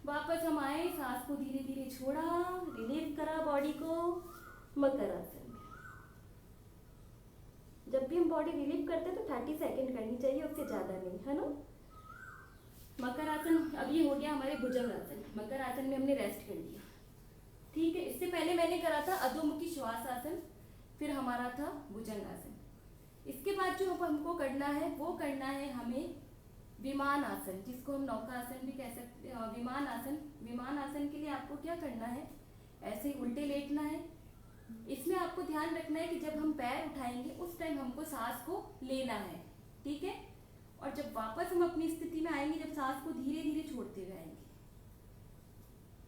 वापस हम आए, सांस को धीरे धीरे छोड़ा, रिलीव करा बॉडी को मकर आसन में। जब भी हम बॉडी रिलीव करते हैं तो 30 सेकेंड करनी चाहिए, उससे ज़्यादा नहीं, है ना। मकर आसन अब ये हो गया हमारे भुजंगासन। मकर आसन में हमने रेस्ट कर लिया, ठीक है। इससे पहले मैंने करा था अधोमुखी श्वास आसन, फिर हमारा था भुजंगासन। इसके बाद जो हमको करना है वो करना है हमें विमान आसन, जिसको हम नौका आसन भी कह सकते हैं। विमान आसन, विमान आसन के लिए आपको क्या करना है, ऐसे ही उल्टे लेटना है। इसमें आपको ध्यान रखना है कि जब हम पैर उठाएंगे उस टाइम हमको सांस को लेना है, ठीक है। और जब वापस हम अपनी स्थिति में आएंगे, जब सांस को धीरे धीरे छोड़ते हुए आएंगे,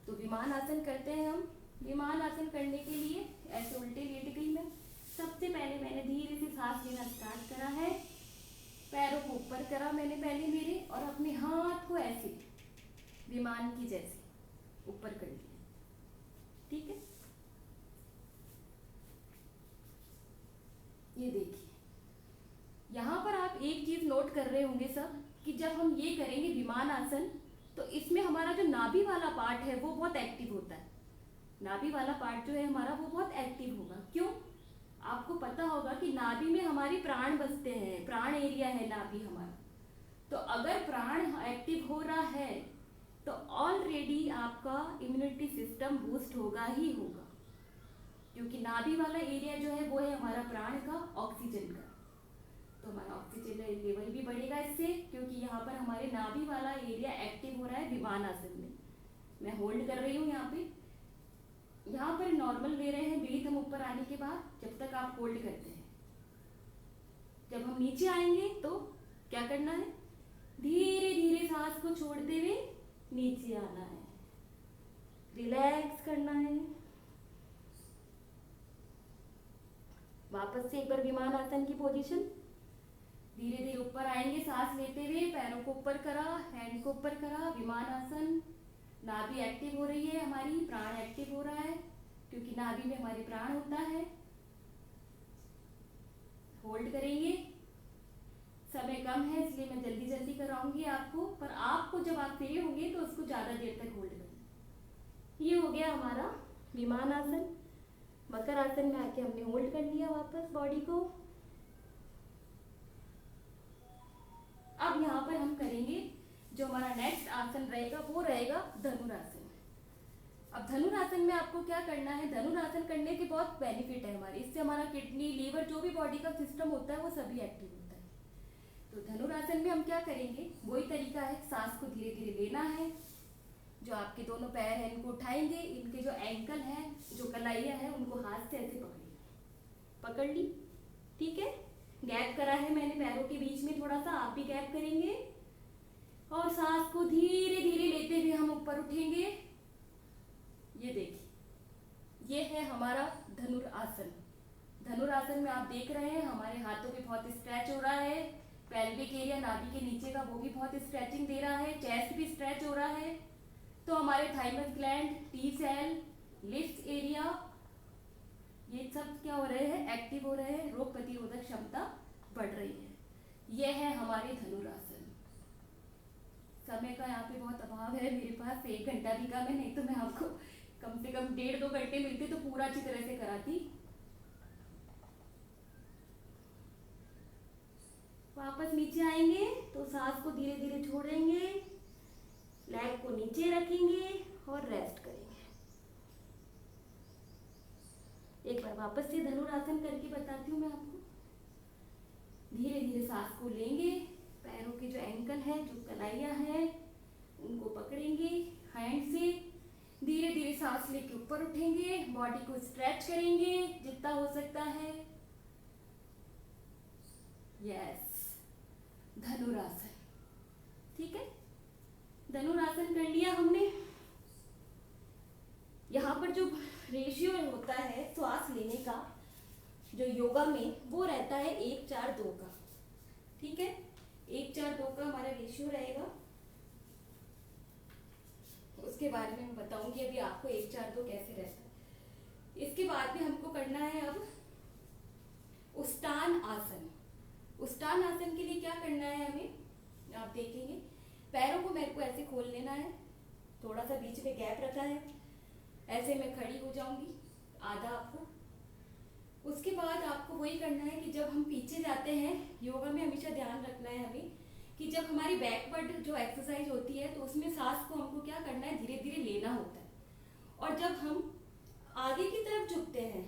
तो विमान आसन करते हैं हम। विमान आसन करने के लिए ऐसे उल्टे लेट गई मैं। सबसे पहले मैंने धीरे से सांस लेना स्टार्ट करा है, पैरों को ऊपर करा मैंने पहले मेरे, और अपने हाथ को ऐसे विमान की जैसे ऊपर कर लिया, ठीक है। ये देखिए, यहाँ पर आप एक चीज नोट कर रहे होंगे सब, कि जब हम ये करेंगे विमान आसन तो इसमें हमारा जो नाभि वाला पार्ट है वो बहुत एक्टिव होता है। नाभि वाला पार्ट जो है हमारा वो बहुत एक्टिव होगा। क्यों? आपको पता होगा कि नाभि में हमारे प्राण बसते हैं, प्राण एरिया है नाभि हमारा। तो अगर प्राण एक्टिव हो रहा है तो ऑलरेडी आपका इम्यूनिटी सिस्टम बूस्ट होगा ही होगा, क्योंकि नाभि वाला एरिया जो है वो है हमारा प्राण का, ऑक्सीजन का। तो हमारा ऑक्सीजन लेवल भी बढ़ेगा इससे, क्योंकि यहाँ पर हमारे नाभि वाला एरिया एक्टिव हो रहा है विमान आसन में। मैं होल्ड कर रही हूँ यहाँ पे। यहाँ पर नॉर्मल ले रहे हैं ब्रीथ हम ऊपर आने के बाद, जब तक आप होल्ड करते हैं। जब हम नीचे आएंगे तो क्या करना है, धीरे धीरे सांस को छोड़ते हुए नीचे आना है, रिलैक्स करना है। वापस से एक बार विमान आसन की पोजीशन, धीरे धीरे ऊपर आएंगे सांस लेते हुए, पैरों को ऊपर करा, हैंड को ऊपर करा, विमान आसन। नाभि एक्टिव हो रही है हमारी, प्राण एक्टिव हो रहा है, क्योंकि नाभि में हमारे प्राण होता है। होल्ड करेंगे, समय कम है इसलिए मैं जल्दी जल्दी कराऊंगी आपको, पर आपको जब आप फ्री होंगे तो उसको ज्यादा देर तक होल्ड करना। ये हो गया हमारा विमान आसन। मकर आसन में आके हमने होल्ड कर लिया वापस बॉडी को। अब यहाँ पर हम करेंगे जो हमारा नेक्स्ट आसन रहेगा वो रहेगा धनुरासन। अब धनुरासन में आपको क्या करना है, धनुरासन करने के बहुत बेनिफिट है हमारे। इससे हमारा किडनी, लीवर, जो भी बॉडी का सिस्टम होता है वो सभी एक्टिव होता है। तो धनुरासन में हम क्या करेंगे, वही तरीका है, सांस को धीरे धीरे लेना है। जो आपके दोनों पैर हैं इनको उठाएंगे, इनके जो एंकल है, जो कलाइयाँ हैं, उनको हाथ से ऐसे पकड़ ली, ठीक है। गैप करा है मैंने पैरों के बीच में थोड़ा सा, आप भी गैप करेंगे, और सांस को धीरे धीरे लेते हुए हम ऊपर उठेंगे। ये देखिए, ये है हमारा धनुरासन। धनुरासन में आप देख रहे हैं हमारे हाथों पे बहुत स्ट्रेच हो रहा है, पेल्विक एरिया नाभि के नीचे का वो भी बहुत स्ट्रेचिंग दे रहा है, चेस्ट भी स्ट्रेच हो रहा है। तो हमारे thymus gland, T cell, lymphs area, ये सब क्या हो रहे हैं, एक्टिव हो रहे हैं, रोग प्रतिरोधक क्षमता बढ़ रही है। यह है हमारे धनुरासन। समय का यहाँ पे बहुत अभाव है मेरे पास, 1 घंटा भी कम है, नहीं तो मैं आपको कम से कम 1.5-2 घंटे मिलते तो पूरा अच्छी तरह से कराती। वापस नीचे आएंगे तो सांस को धीरे धीरे छोड़ेंगे, लेग को नीचे रखेंगे और रेस्ट करेंगे। एक बार वापस से धनुरासन करके बताती हूँ मैं आपको। धीरे धीरे सांस को लेंगे, पैरों के जो एंकल है, जो कलाइयाँ हैं, उनको पकड़ेंगे हैंड से। धीरे धीरे सांस लेके ऊपर उठेंगे, बॉडी को स्ट्रेच करेंगे जितना हो सकता है। यस, धनुरासन। ठीक है, धनुरासन कर लिया हमने। यहाँ पर जो रेशियो होता है श्वास लेने का जो योगा में, वो रहता है 1-4-2 का। ठीक है, 1-4-2 का हमारा रेशियो रहेगा। उसके बारे में मैं बताऊंगी अभी आपको 1-4-2 कैसे रहता है। इसके बाद में हमको करना है अब उष्टान आसन। उष्टान आसन के लिए क्या करना है हमें, आप देखेंगे पैरों को मेरे को ऐसे खोल लेना है, थोड़ा सा बीच में गैप रखा है, ऐसे मैं खड़ी हो जाऊंगी आधा आपको। उसके बाद आपको वही करना है कि जब हम पीछे जाते हैं, योगा में हमेशा ध्यान रखना है हमें कि जब हमारी बैकवर्ड जो एक्सरसाइज होती है तो उसमें सांस को हमको क्या करना है, धीरे धीरे लेना होता है। और जब हम आगे की तरफ झुकते हैं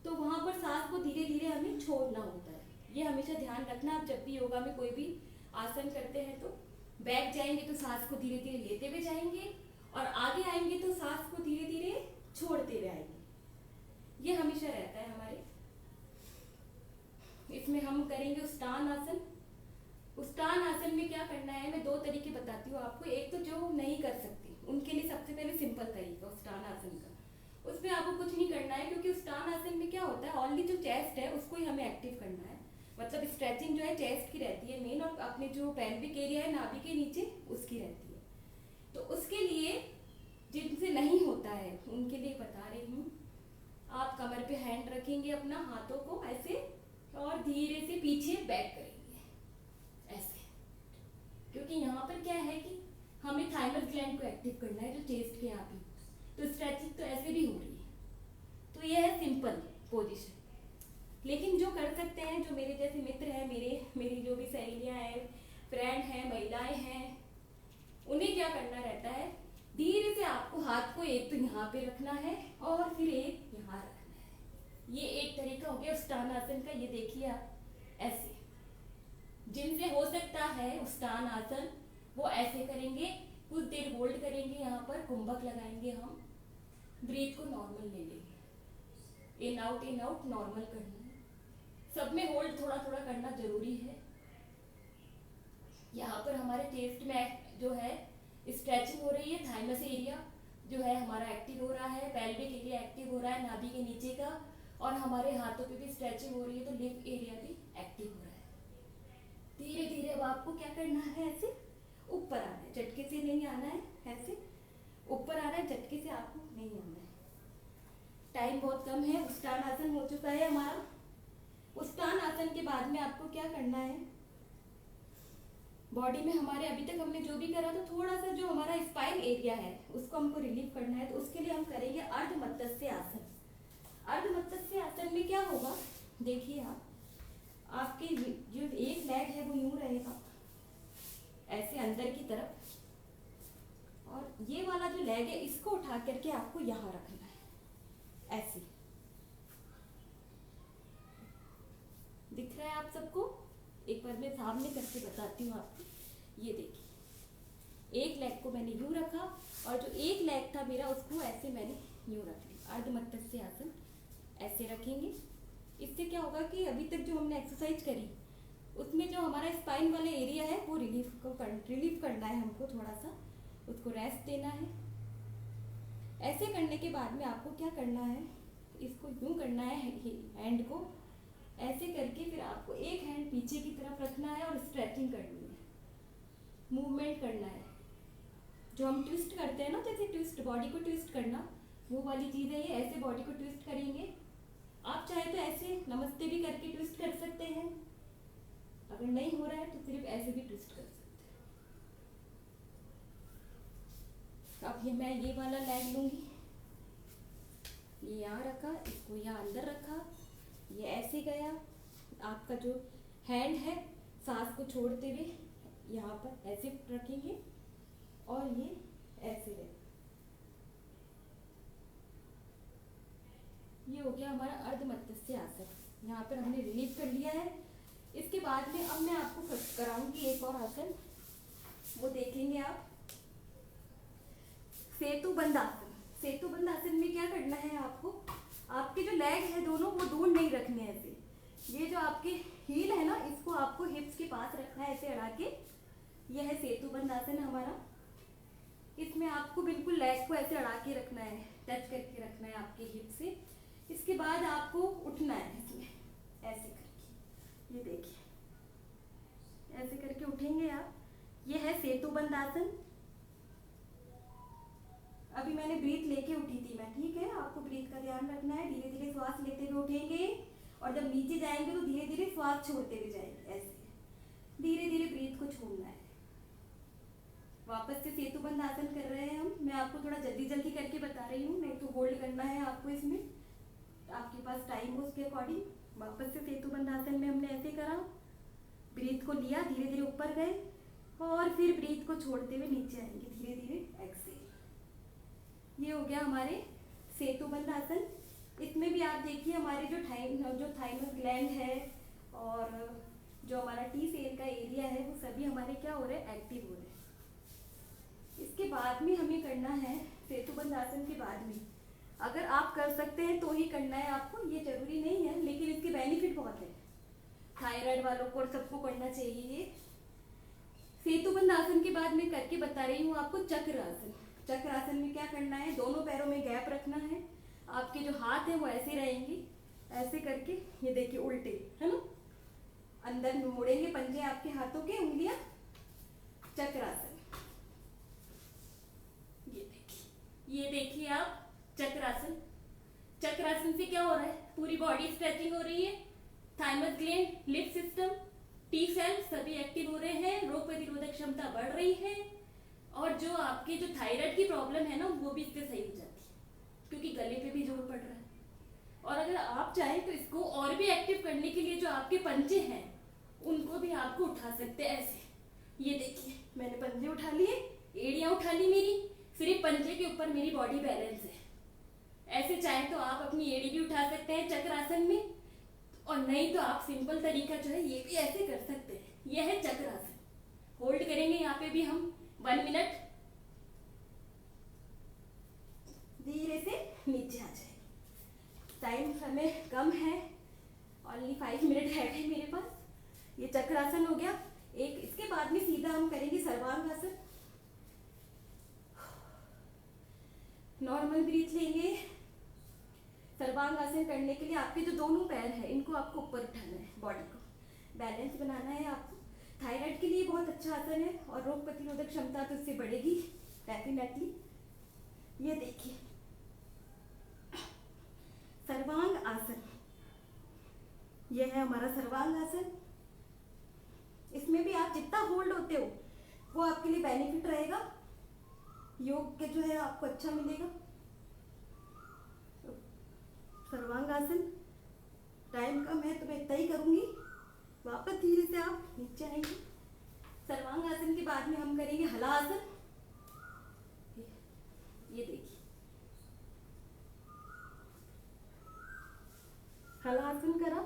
तो वहां पर सांस को धीरे धीरे हमें छोड़ना होता है। ये हमेशा ध्यान रखना। आप जब भी योगा में कोई भी आसन करते हैं तो बैक जाएंगे तो सांस को धीरे धीरे लेते हुए जाएंगे, और आगे आएंगे तो सांस को धीरे धीरे छोड़ते हुए आएंगे। ये हमेशा रहता है हमारे। इसमें हम करेंगे उष्टान आसन। उष्टान आसन में क्या करना है, मैं 2 तरीके बताती हूँ आपको। एक तो जो नहीं कर सकती उनके लिए सबसे पहले सिंपल तरीका उष्टान आसन का, उसमें आपको कुछ नहीं करना है, क्योंकि उष्टान आसन में क्या होता है, ओनली जो चेस्ट है उसको ही हमें एक्टिव करना है। मतलब स्ट्रेचिंग जो है चेस्ट की रहती है मेन, और अपने जो पेल्विक एरिया है नाभि के नीचे उसकी रहती है। तो उसके लिए जिनसे नहीं होता है उनके लिए बता रही हूँ। आप कमर पे हैंड रखेंगे अपना, हाथों को ऐसे, और धीरे से पीछे बैक करेंगे ऐसे, क्योंकि यहाँ पर क्या है कि हमें थाइमस ग्लैंड को एक्टिव करना है जो चेस्ट के यहाँ पे। तो स्ट्रेचिंग तो ऐसे भी हो रही है। तो ये है सिंपल पोजीशन। लेकिन जो कर सकते हैं, जो मेरे जैसे मित्र हैं, मेरी जो भी सहेलियां हैं, फ्रेंड हैं, महिलाएं हैं, उन्हें क्या करना रहता है, धीरे से आपको हाथ को एक तो यहाँ पे रखना है और फिर एक यहाँ रखना है। ये एक तरीका हो गया उष्टान आसन का। ये देखिए आप ऐसे, जिनसे हो सकता है उष्टान आसन वो ऐसे करेंगे, कुछ देर होल्ड करेंगे, यहाँ पर कुंभक लगाएंगे हम, ब्रीथ को नॉर्मल ले लेंगे, इन आउट नॉर्मल करना है। सब में होल्ड थोड़ा थोड़ा करना जरूरी है। यहाँ पर हमारे चेस्ट में जो है स्ट्रेचिंग हो रही है, थाइमस एरिया जो है हमारा एक्टिव हो रहा है, पेल्विक एरिया एक्टिव हो रहा है नाभि के नीचे का, और हमारे हाथों पे भी स्ट्रेचिंग हो रही है, तो लिप एरिया भी एक्टिव हो रहा है। धीरे धीरे अब आपको क्या करना है, ऐसे ऊपर आना है, झटके से नहीं आना है, ऐसे ऊपर आना है, झटके से आपको नहीं आना है। टाइम बहुत कम है। उष्टान आसन हो चुका है हमारा। उष्टान आसन के बाद में आपको क्या करना है, बॉडी में हमारे अभी तक हमने जो भी करा था, थोड़ा सा जो हमारा स्पाइन एरिया है उसको हमको रिलीव करना है। तो उसके लिए हम करेंगे अर्ध मत्स्य आसन। अर्ध मत्स्य आसन में क्या होगा, देखिए आप, आपके जो एक लेग है वो यूं रहेगा ऐसे अंदर की तरफ, और ये वाला जो लेग है इसको उठा करके आपको यहाँ रखना है ऐसे। दिख रहा है आप सबको? एक बार मैं सामने करके बताती हूँ आपको। ये देखिए, एक लेग को मैंने यूं रखा, और जो एक लेग था मेरा उसको ऐसे मैंने यूं रख लिया। अर्ध मत्स्य आसन ऐसे रखेंगे। इससे क्या होगा कि अभी तक जो हमने एक्सरसाइज करी उसमें जो हमारा स्पाइन वाला एरिया है वो रिलीव करना है हमको, थोड़ा सा उसको रेस्ट देना है। ऐसे करने के बाद में आपको क्या करना है, इसको यूं करना है, हैंड को ऐसे करके फिर आपको एक हैंड पीछे की तरफ रखना है और स्ट्रेचिंग करनी है, मूवमेंट करना है। जो हम ट्विस्ट करते हैं ना, जैसे ट्विस्ट, बॉडी को ट्विस्ट करना, वो वाली चीज़ है ये। ऐसे बॉडी को ट्विस्ट करेंगे। आप चाहे तो ऐसे नमस्ते भी करके ट्विस्ट कर सकते हैं, अगर नहीं हो रहा है तो सिर्फ ऐसे भी ट्विस्ट कर सकते हैं। अब ये मैं ये वाला लेग लूंगी, ये यहाँ रखा, इसको यहाँ अंदर रखा, ये ऐसे गया। आपका जो हैंड है सांस को छोड़ते हुए यहाँ पर ऐसे रखेंगे, और ये ऐसे रहेगा। ये हो गया हमारा अर्ध मत्स्य आसन। यहाँ पर हमने रिलीज कर लिया है। इसके बाद में अब मैं आपको कराऊंगी एक और आसन, वो देखेंगे आप, सेतु बंद आसन। सेतु बंद आसन में क्या करना है आपको, आपके जो लेग है दोनों वो दूर नहीं रखने हैं ऐसे। ये जो आपके हील है ना, इसको आपको हिप्स के पास रखना है ऐसे अड़ा के। यह है सेतु बंद आसन हमारा। इसमें आपको बिल्कुल लेग को ऐसे अड़ा के रखना है, टच करके रखना है आपके हिप से। इसके बाद आपको उठना है इसमें ऐसे करके, ये देखिए ऐसे करके उठेंगे आप। ये है सेतु बंद आसन। अभी मैंने ब्रीथ लेके उठी थी मैं, ठीक है, आपको ब्रीथ का ध्यान रखना है। धीरे धीरे श्वास लेते हुए उठेंगे और जब नीचे जाएंगे तो धीरे धीरे श्वास छोड़ते हुए जाएंगे, ऐसे धीरे धीरे ब्रीथ को छोड़ना है। वापस से सेतु बंद आसन कर रहे हैं हम। मैं आपको थोड़ा जल्दी जल्दी करके बता रही हूँ, नहीं तो होल्ड करना है आपको इसमें, आपके पास टाइम हो उसके अकॉर्डिंग। वापस से सेतु बंद आसन में हमने ऐसे करा, ब्रीथ को लिया, धीरे धीरे ऊपर गए और फिर ब्रीथ को छोड़ते हुए नीचे आएंगे, धीरे धीरे एक्सेल। ये हो गया हमारे सेतु बंद आसन। इसमें भी आप देखिए हमारे जो थाइमस ग्लैंड है और जो हमारा टी सेल का एरिया है वो सभी हमारे क्या हो रहे हैं, एक्टिव हो रहे हैं। इसके बाद में हमें करना है, सेतु बंद आसन के बाद में अगर आप कर सकते हैं तो ही करना है आपको, ये जरूरी नहीं है, लेकिन इसके बेनिफिट बहुत है। थायराइड वालों को और सबको करना चाहिए ये। सेतु बंद आसन के बाद मैं करके बता रही हूँ आपको चक्र आसन। चक्र आसन में क्या करना है, दोनों पैरों में गैप रखना है। आपके जो हाथ है वो ऐसे रहेंगे, ऐसे करके, ये देखिए उल्टे है ना, अंदर में मुड़ेंगे पंजे आपके हाथों के, उंगलियां, चक्रासन। ये देखिए आप चक्रासन। चक्रासन से क्या हो रहा है, पूरी बॉडी स्ट्रेचिंग हो रही है। Thymus gland, lymph system, T cell सभी एक्टिव हो रहे हैं, रोग प्रतिरोधक क्षमता बढ़ रही है और जो आपके जो थायराइड की प्रॉब्लम है ना वो भी इससे सही हो जाती है, क्योंकि गले पे भी जोर पड़ रहा है। और अगर आप चाहें तो इसको और भी एक्टिव करने के लिए जो आपके पंजे हैं उनको भी आपको उठा सकते हैं ऐसे। ये देखिए मैंने पंजे उठा लिए, एड़ियां उठा ली मेरी, सिर्फ पंजे के ऊपर मेरी बॉडी बैलेंस है। ऐसे चाहे तो आप अपनी एड़ी भी उठा सकते हैं चक्रासन में, और नहीं तो आप सिंपल तरीका जो है ये भी ऐसे कर सकते हैं। यह है चक्रासन। होल्ड करेंगे यहाँ पे भी हम 1 मिनट, धीरे से नीचे आ जाए। टाइम समय कम है, ओनली 5 मिनट है मेरे पास। ये चक्रासन हो गया एक। इसके बाद में सीधा हम करेंगे सर्वांग आसन। नॉर्मल ब्रीथ लेंगे। सर्वांग आसन करने के लिए आपके जो दोनों पैर हैं इनको आपको ऊपर उठाना है, बॉडी को बैलेंस बनाना है आपको। थायराइड के लिए बहुत अच्छा आसन है और रोग प्रतिरोधक क्षमता तो इससे बढ़ेगी डेफिनेटली। ये देखिए सर्वांग आसन, यह है हमारा सर्वांग आसन। इसमें भी आप जितना होल्ड होते हो वो आपके लिए बेनिफिट रहेगा, योग के जो है आपको अच्छा मिलेगा। सर्वांग आसन, टाइम कम है तो मैं इतना ही करूंगी। वापस धीरे से आप नीचे आएंगे। सर्वांग आसन के बाद में हम करेंगे हलासन। ये देखिए हलासन करा,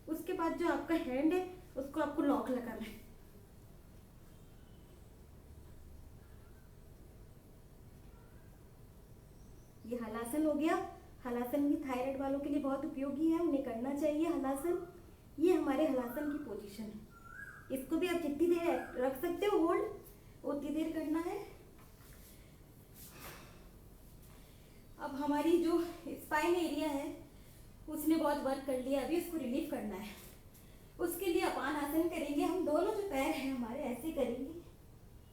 उसके बाद जो आपका हैंड है उसको आपको लॉक लगाना है। ये हलासन हो गया। हलासन भी थायराइड वालों के लिए बहुत उपयोगी है, उन्हें करना चाहिए हलासन। ये हमारे हलासन की पोजीशन है। इसको भी आप जितनी देर रख सकते हो होल्ड, उतनी देर करना है। अब हमारी जो स्पाइन एरिया है उसने बहुत वर्क कर लिया, अभी उसको रिलीव करना है। उसके लिए अपान आसन करेंगे हम। दोनों जो पैर हैं हमारे ऐसे करेंगे,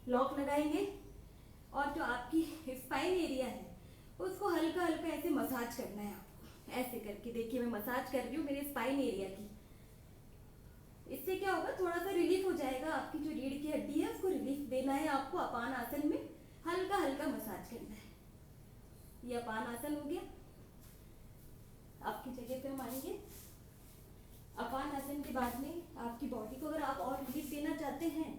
लॉक लगाएंगे और जो आपकी स्पाइन एरिया है उसको हल्का हल्का ऐसे मसाज करना है आपको। ऐसे करके देखिए मैं मसाज कर रही हूँ मेरे स्पाइन एरिया की। इससे क्या होगा, थोड़ा सा रिलीफ हो जाएगा। आपकी जो रीढ़ की हड्डी है उसको रिलीफ देना है आपको। अपान आसन में हल्का हल्का मसाज करना है। ये अपान आसन हो गया। आपकी जगह पे हम आएंगे। अपान आसन के बाद में आपकी बॉडी को अगर आप और रिलीफ देना चाहते हैं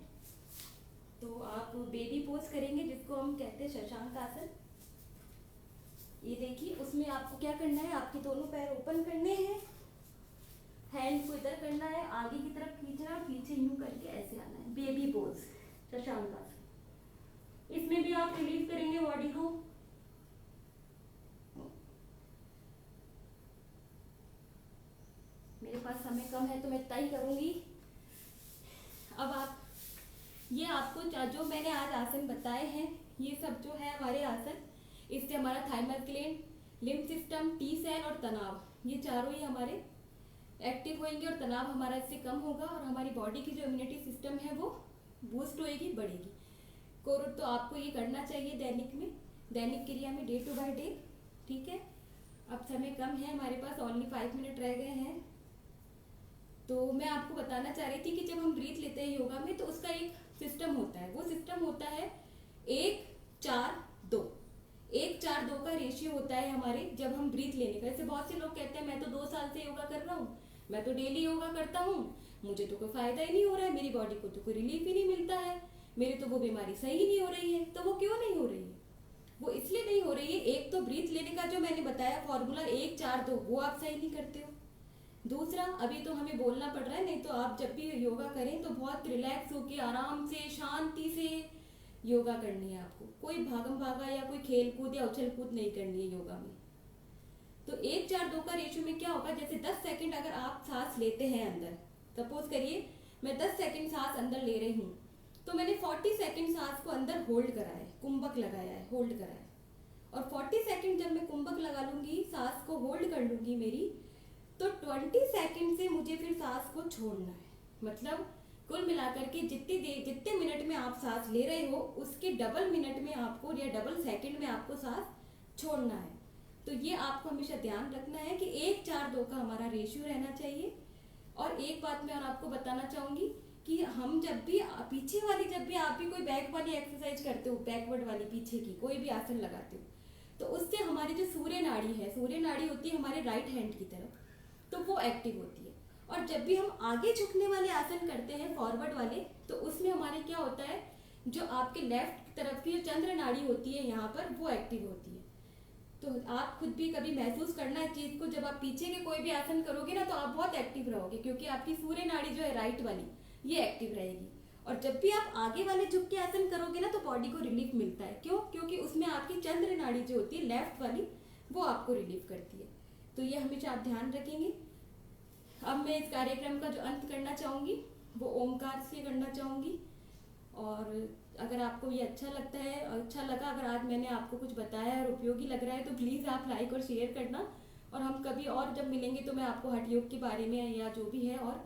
तो आप बेबी पोज करेंगे, जिसको हम कहते हैं शशांक आसन। ये देखिए, उसमें आपको क्या करना है, आपके दोनों पैर ओपन करने हैं, हैंड को इधर करना है, आगे की तरफ खींचना है, पीछे यूं करके ऐसे आना है, बेबी पोज, शशांकासन। इसमें भी आप रिलीज करेंगे बॉडी को। मेरे पास समय कम है तो मैं इतना ही करूंगी। अब आप ये आपको जो मैंने आज आसन बताए हैं, ये सब जो है हमारे आसन, इससे हमारा thymus gland, lymph system, T cell और तनाव, ये चारों ही हमारे एक्टिव होंगे और तनाव हमारा इससे कम होगा और हमारी बॉडी की जो इम्यूनिटी सिस्टम है वो बूस्ट होएगी, बढ़ेगी। तो आपको ये करना चाहिए दैनिक में, दैनिक क्रिया में, डे टू बाय डे। ठीक है, अब समय कम है हमारे पास, ओनली 5 मिनट रह गए हैं। तो मैं आपको बताना चाह रही थी कि जब हम ब्रीथ लेते हैं योगा में तो उसका एक सिस्टम होता है, वो सिस्टम होता है 1-4-2। 1-4-2 का रेशियो होता है हमारे जब हम ब्रीथ लेने का। जैसे बहुत से लोग कहते हैं मैं तो 2 साल से योगा कर रहा हूँ, मैं तो डेली योगा करता हूँ, मुझे तो कोई फायदा ही नहीं हो रहा है, मेरी बॉडी को तो कोई रिलीफ ही नहीं मिलता है, मेरी तो वो बीमारी सही नहीं हो रही है। तो वो क्यों नहीं हो रही है? वो इसलिए नहीं हो रही है, एक तो ब्रीथ लेने का जो मैंने बताया फॉर्मूला 1-4-2, वो आप सही नहीं करते हो। दूसरा, अभी तो हमें बोलना पड़ रहा है, नहीं तो आप जब भी योगा करें तो बहुत रिलैक्स होके आराम से शांति से योगा करनी है आपको। कोई भागम भागा या कोई खेल कूद या उछल कूद नहीं करनी है योगा में। तो 1-4-2 का रेशियो में क्या होगा, जैसे 10 सेकंड अगर आप सांस लेते हैं अंदर, सपोज करिए मैं 10 सेकंड सांस अंदर ले रही हूँ, तो मैंने 40 सेकंड सांस को अंदर होल्ड करा है, कुंभक लगाया है, होल्ड करा है। और 40 सेकंड जब मैं कुंभक लगा लूंगी, सांस को होल्ड कर लूंगी मेरी, तो 20 सेकंड से मुझे फिर सांस को छोड़ना है। मतलब कुल मिलाकर के जितने मिनट में आप सांस ले रहे हो उसके डबल मिनट में आपको या डबल सेकंड में आपको सांस छोड़ना है। तो ये आपको हमेशा ध्यान रखना है कि 1-4-2 का हमारा रेशियो रहना चाहिए। और एक बात मैं और आपको बताना चाहूंगी कि हम जब भी पीछे वाली, जब भी आप भी कोई बैक वाली एक्सरसाइज करते हो, बैकवर्ड वाली पीछे की कोई भी आसन लगाते हो, तो उससे हमारी जो सूर्य नाड़ी है, सूर्य नाड़ी होती है हमारे राइट हैंड की तरफ, तो वो एक्टिव होती है। और जब भी हम आगे झुकने वाले आसन करते हैं फॉरवर्ड वाले, तो उसमें हमारे क्या होता है, जो आपके लेफ्ट तरफ की जो चंद्र नाड़ी होती है यहाँ पर, वो एक्टिव होती है। तो आप खुद भी कभी महसूस करना इस चीज को, जब आप पीछे के कोई भी आसन करोगे ना तो आप बहुत एक्टिव रहोगे, क्योंकि आपकी सूर्य नाड़ी जो है राइट वाली, ये एक्टिव रहेगी। और जब भी आप आगे वाले झुक के आसन करोगे ना तो बॉडी को रिलीफ मिलता है। क्यों? क्योंकि उसमें आपकी चंद्र नाड़ी जो होती है लेफ्ट वाली, वो आपको रिलीफ करती है। तो ये हमेशा आप ध्यान रखेंगे। अब मैं इस कार्यक्रम का जो अंत करना चाहूंगी वो ओमकार से करना चाहूंगी। और अगर आपको ये अच्छा लगता है, अच्छा लगा, अगर आज मैंने आपको कुछ बताया और उपयोगी लग रहा है, तो प्लीज़ आप लाइक और शेयर करना। और हम कभी और जब मिलेंगे तो मैं आपको हठ योग के बारे में या जो भी है और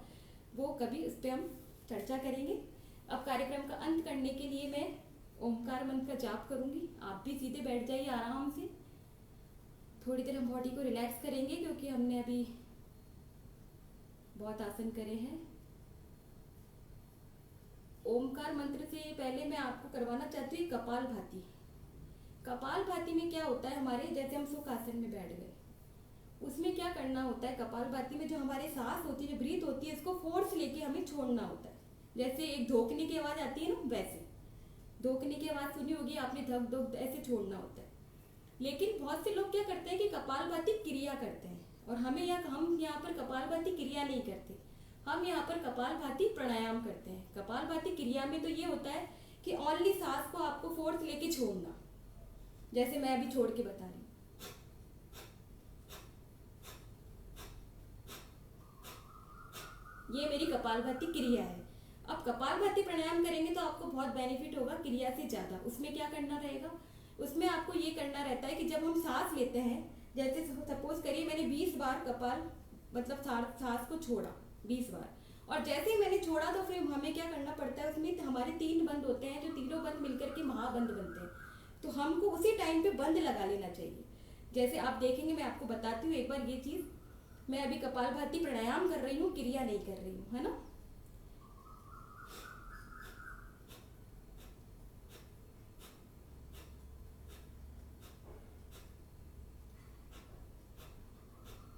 वो कभी उस पर हम चर्चा करेंगे। अब कार्यक्रम का अंत करने के लिए मैं ओमकार मंत्र का जाप करूंगी। आप भी सीधे बैठ जाइए आराम से, थोड़ी देर हम बॉडी को रिलैक्स करेंगे, क्योंकि हमने अभी बहुत आसन करे हैं। ओमकार मंत्र से पहले मैं आपको करवाना चाहती हूँ कपाल भाती। कपाल भाती में क्या होता है, हमारे जैसे हम सुख आसन में बैठ गए, उसमें क्या करना होता है, कपाल भाती में जो हमारे सांस होती है, जो ब्रीथ होती है, इसको फोर्स लेके हमें छोड़ना होता है। जैसे एक धोखने की आवाज आती है ना, वैसे धोखने की आवाज सुनी होगी आपने, धक धक, ऐसे छोड़ना होता है। लेकिन बहुत से लोग क्या करते हैं कि कपाल भाती क्रिया करते हैं, और हम यहाँ पर कपाल भाती क्रिया नहीं करते, हम यहाँ पर कपाल भाती प्राणायाम करते हैं। कपाल भाती क्रिया में तो ये होता है कि ओनली सांस को आपको फोर्स लेके छोड़ना, जैसे मैं अभी छोड़ के बता रही हूँ। ये मेरी कपाल भाती क्रिया है। अब कपाल भाती प्राणायाम करेंगे तो आपको बहुत बेनिफिट होगा क्रिया से ज्यादा। उसमें क्या करना रहेगा, उसमें आपको ये करना रहता है कि जब हम सांस लेते हैं, जैसे सपोज करिए मैंने 20 बार कपाल मतलब सांस को छोड़ा 20 बार, और जैसे ही मैंने छोड़ा तो फिर हमें क्या करना पड़ता है, उसमें हमारे 3 बंद होते हैं, जो तीनों बंद मिलकर के महाबंद बनते हैं। तो हमको उसी टाइम पे बंद लगा लेना चाहिए। जैसे आप देखेंगे, मैं आपको बताती हूँ एक बार ये चीज। मैं अभी कपाल भाती प्राणायाम कर रही हूँ, क्रिया नहीं कर रही हूँ, है ना।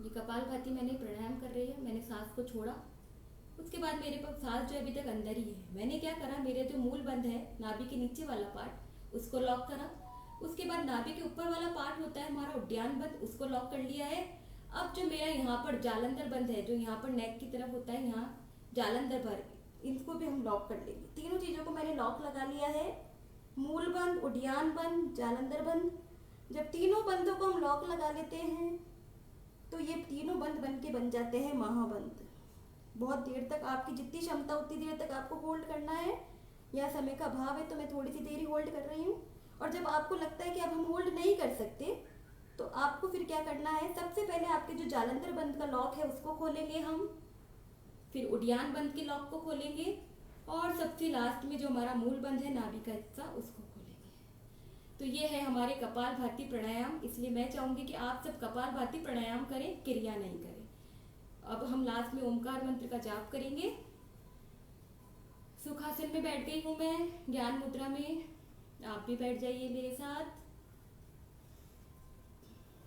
ये कपाल भाती मैंने प्राणायाम कर रही है, मैंने सांस को छोड़ा, उसके बाद मेरे पास सांस जो अभी तक अंदर ही है। मैंने क्या करा, मेरे जो मूल बंद है नाभि के नीचे वाला पार्ट, उसको लॉक करा, उसके बाद नाभि के ऊपर वाला पार्ट होता है हमारा उद्यान बंद, उसको लॉक कर लिया है। अब जो मेरा यहाँ पर जालंधर बंद है, जो यहाँ पर नेक की तरफ होता है, यहाँ जालंधर भर, इनको भी हम लॉक कर लेंगे। तीनों चीज़ों को मैंने लॉक लगा लिया है, मूल बंद, उद्यान बंद, जालंधर बंद। जब तीनों बंदों को हम लॉक लगा लेते हैं तो ये तीनों बंद बन के बन जाते हैं महाबंद। बहुत देर तक, आपकी जितनी क्षमता उतनी देर तक आपको होल्ड करना है। या समय का अभाव है तो मैं थोड़ी सी देर ही होल्ड कर रही हूँ। और जब आपको लगता है कि अब हम होल्ड नहीं कर सकते तो आपको फिर क्या करना है, सबसे पहले आपके जो जालंधर बंद का लॉक है उसको खोलेंगे हम, फिर उद्यान बंद के लॉक को खोलेंगे, और सबसे लास्ट में जो हमारा मूल बंद है नाभि का हिस्सा, उसको खोलेंगे। तो ये है हमारे कपालभाति प्राणायाम। इसलिए मैं चाहूंगी कि आप सब कपालभाति प्राणायाम करें, क्रिया नहीं करें। अब हम लास्ट में ओमकार मंत्र का जाप करेंगे। सुखासन में बैठ गई हूँ मैं, ज्ञान मुद्रा में। आप भी बैठ जाइए मेरे साथ।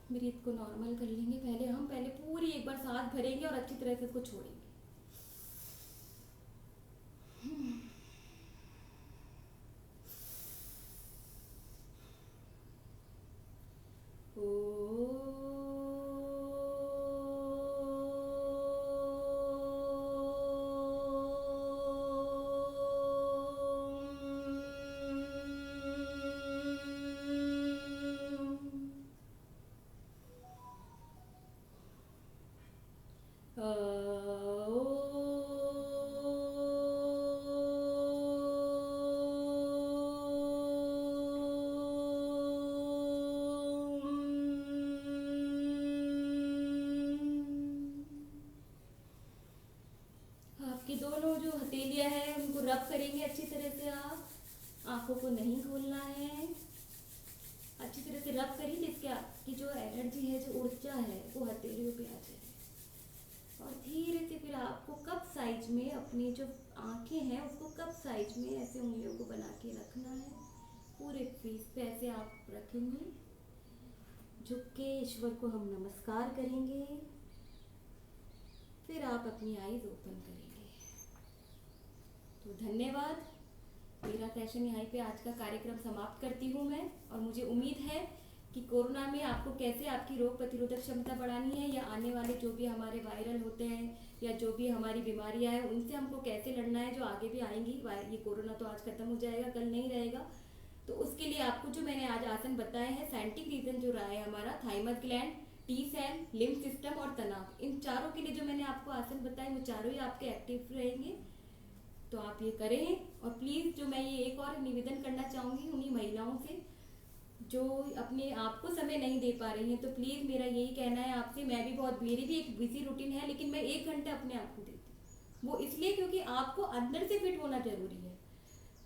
ब्रीथ को नॉर्मल कर लेंगे। पहले पूरी एक बार सांस भरेंगे और अच्छी तरह से इसको छोड़ेंगे। आपकी दोनों जो हथेलियां हैं उनको रब करेंगे अच्छी तरह से। आप आंखों को नहीं खोलना है, अच्छी तरह से रब करिए जिसके आपकी जो एनर्जी है, जो ऊर्जा है, वो हथेलियों पे आ जाए। और धीरे से फिर आपको कप साइज में अपनी जो आंखें हैं उसको कप साइज में ऐसे उंगलियों को बना के रखना है। पूरे फेस पे ऐसे आप रखेंगे, झुक के ईश्वर को हम नमस्कार करेंगे। फिर आप अपनी आईज ओपन करेंगे। तो धन्यवाद। मेरा सेशन यहीं पे आज का कार्यक्रम समाप्त करती हूँ मैं। और मुझे उम्मीद है कि कोरोना में आपको कैसे आपकी रोग प्रतिरोधक क्षमता बढ़ानी है, या आने वाले जो भी हमारे वायरल होते हैं या जो भी हमारी बीमारियां हैं उनसे हमको कैसे लड़ना है, जो आगे भी आएंगी। ये कोरोना तो आज खत्म हो जाएगा, कल नहीं रहेगा। तो उसके लिए आपको जो मैंने आज आसन बताए हैं, साइंटिफिक रीजन जो रहा है हमारा, thymus gland, T cell, lymph system और तनाव, इन चारों के लिए जो मैंने आपको आसन बताए वो चारों ही आपके एक्टिव रहेंगे। तो आप ये करें। और प्लीज़ जो मैं ये एक और निवेदन करना चाहूँगी उन्हीं महिलाओं से जो अपने आप को समय नहीं दे पा रही हैं, तो प्लीज़ मेरा यही कहना है आपसे, मैं भी मेरी भी एक बिजी रूटीन है, लेकिन मैं 1 घंटा अपने आप को देती हूँ। वो इसलिए क्योंकि आपको अंदर से फिट होना जरूरी है।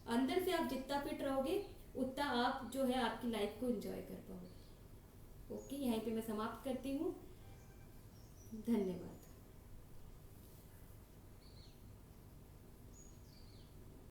अंदर से आप जितना फिट रहोगे उतना आप जो है आपकी लाइफ को एंजॉय कर पाओगे। ओके, यहीं पे मैं समाप्त करती हूँ। धन्यवाद।